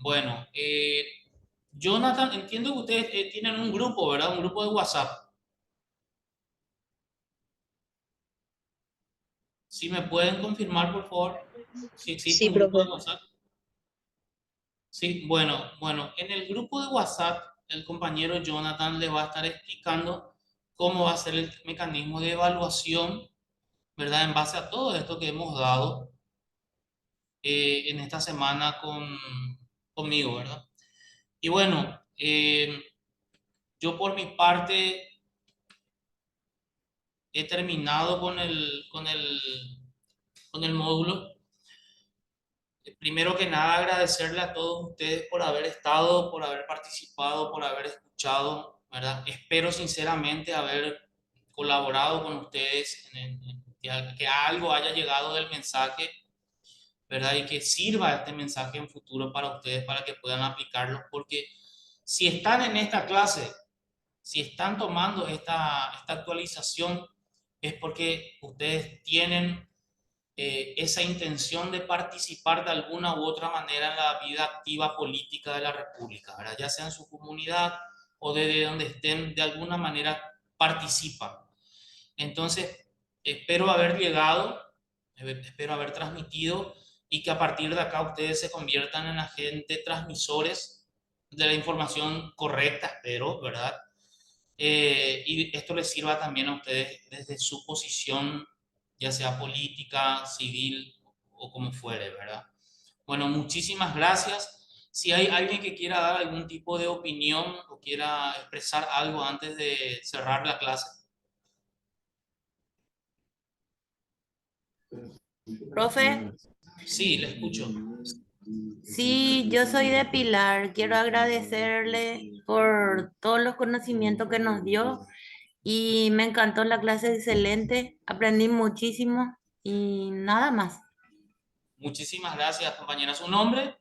Bueno, Jonathan, entiendo que ustedes tienen un grupo, ¿verdad? Un grupo de WhatsApp. Si me pueden confirmar, por favor, si existe Sí, un grupo de profe. WhatsApp. Sí, bueno, en el grupo de WhatsApp, el compañero Jonathan le va a estar explicando cómo va a ser el mecanismo de evaluación, ¿verdad? En base a todo esto que hemos dado en esta semana conmigo, ¿verdad? Y bueno, yo por mi parte he terminado con el módulo. Primero que nada, agradecerle a todos ustedes por haber estado, por haber participado, por haber escuchado, ¿verdad? Espero sinceramente haber colaborado con ustedes que algo haya llegado del mensaje, ¿verdad? Y que sirva este mensaje en futuro para ustedes, para que puedan aplicarlo, porque si están en esta clase, si están tomando esta actualización, es porque ustedes tienen esa intención de participar de alguna u otra manera en la vida activa política de la República, ¿verdad? Ya sea en su comunidad o desde donde estén, de alguna manera participan. Entonces, espero haber llegado, espero haber transmitido y que a partir de acá ustedes se conviertan en agentes transmisores de la información correcta, espero, ¿verdad? Y esto les sirva también a ustedes desde su posición, ya sea política, civil o como fuere, ¿verdad? Bueno, muchísimas gracias. Si hay alguien que quiera dar algún tipo de opinión o quiera expresar algo antes de cerrar la clase. Profe, Sí, le escucho. sí, yo soy de Pilar. Quiero agradecerle por todos los conocimientos que nos dio y me encantó la clase excelente. Aprendí muchísimo y nada más. Muchísimas gracias, compañera. ¿Su nombre?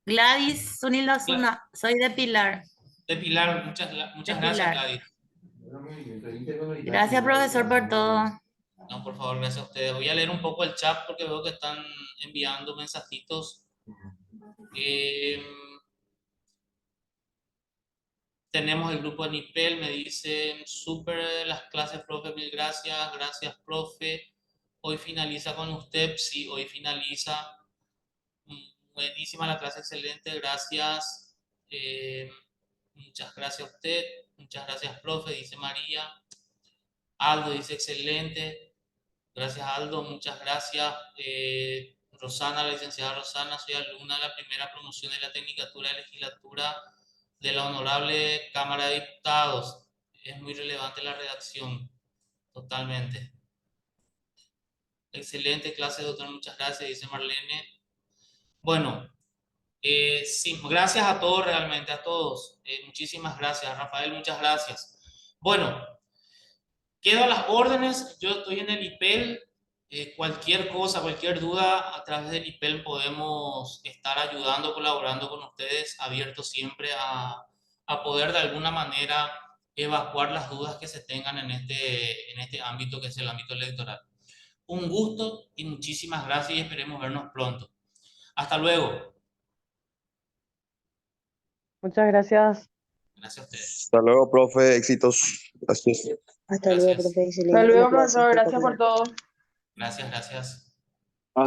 Gladys Zunil Osuna, soy de Pilar, De Pilar. de Muchas gracias, Pilar. Gladys. Gracias, profesor, por todo. No, por favor, gracias a ustedes. Voy a leer un poco el chat porque veo que están enviando mensajitos. Eh, Tenemos el grupo de Nipel, me dicen, súper las clases, profe, mil gracias. Gracias, profe. Hoy finaliza con usted. Sí, hoy finaliza. Buenísima la clase, excelente. Gracias. Muchas gracias a usted. Muchas gracias, profe, dice María. Aldo dice, excelente. Gracias, Aldo. Muchas gracias. Rosana, la licenciada Rosana, soy alumna de la primera promoción de la Tecnicatura de Legislatura de la Honorable Cámara de Diputados. Es muy relevante la redacción, totalmente. Excelente clase, doctor, muchas gracias, dice Marlene. Bueno, sí, gracias a todos realmente, a todos. Muchísimas gracias, Rafael, muchas gracias. Bueno, quedo a las órdenes, yo estoy en el IPEL. Cualquier cosa, cualquier duda, a través del IPEL podemos estar ayudando, colaborando con ustedes, abiertos siempre a poder de alguna manera evacuar las dudas que se tengan en este ámbito que es el ámbito electoral. Un gusto y muchísimas gracias y esperemos vernos pronto. Hasta luego. Muchas gracias. Gracias a ustedes. Hasta luego, profe. Éxitos. Gracias. Hasta luego, Gracias. profe. Hasta Excelente la luego, clase, profesor. Gracias por espectacular. todo. Gracias, gracias.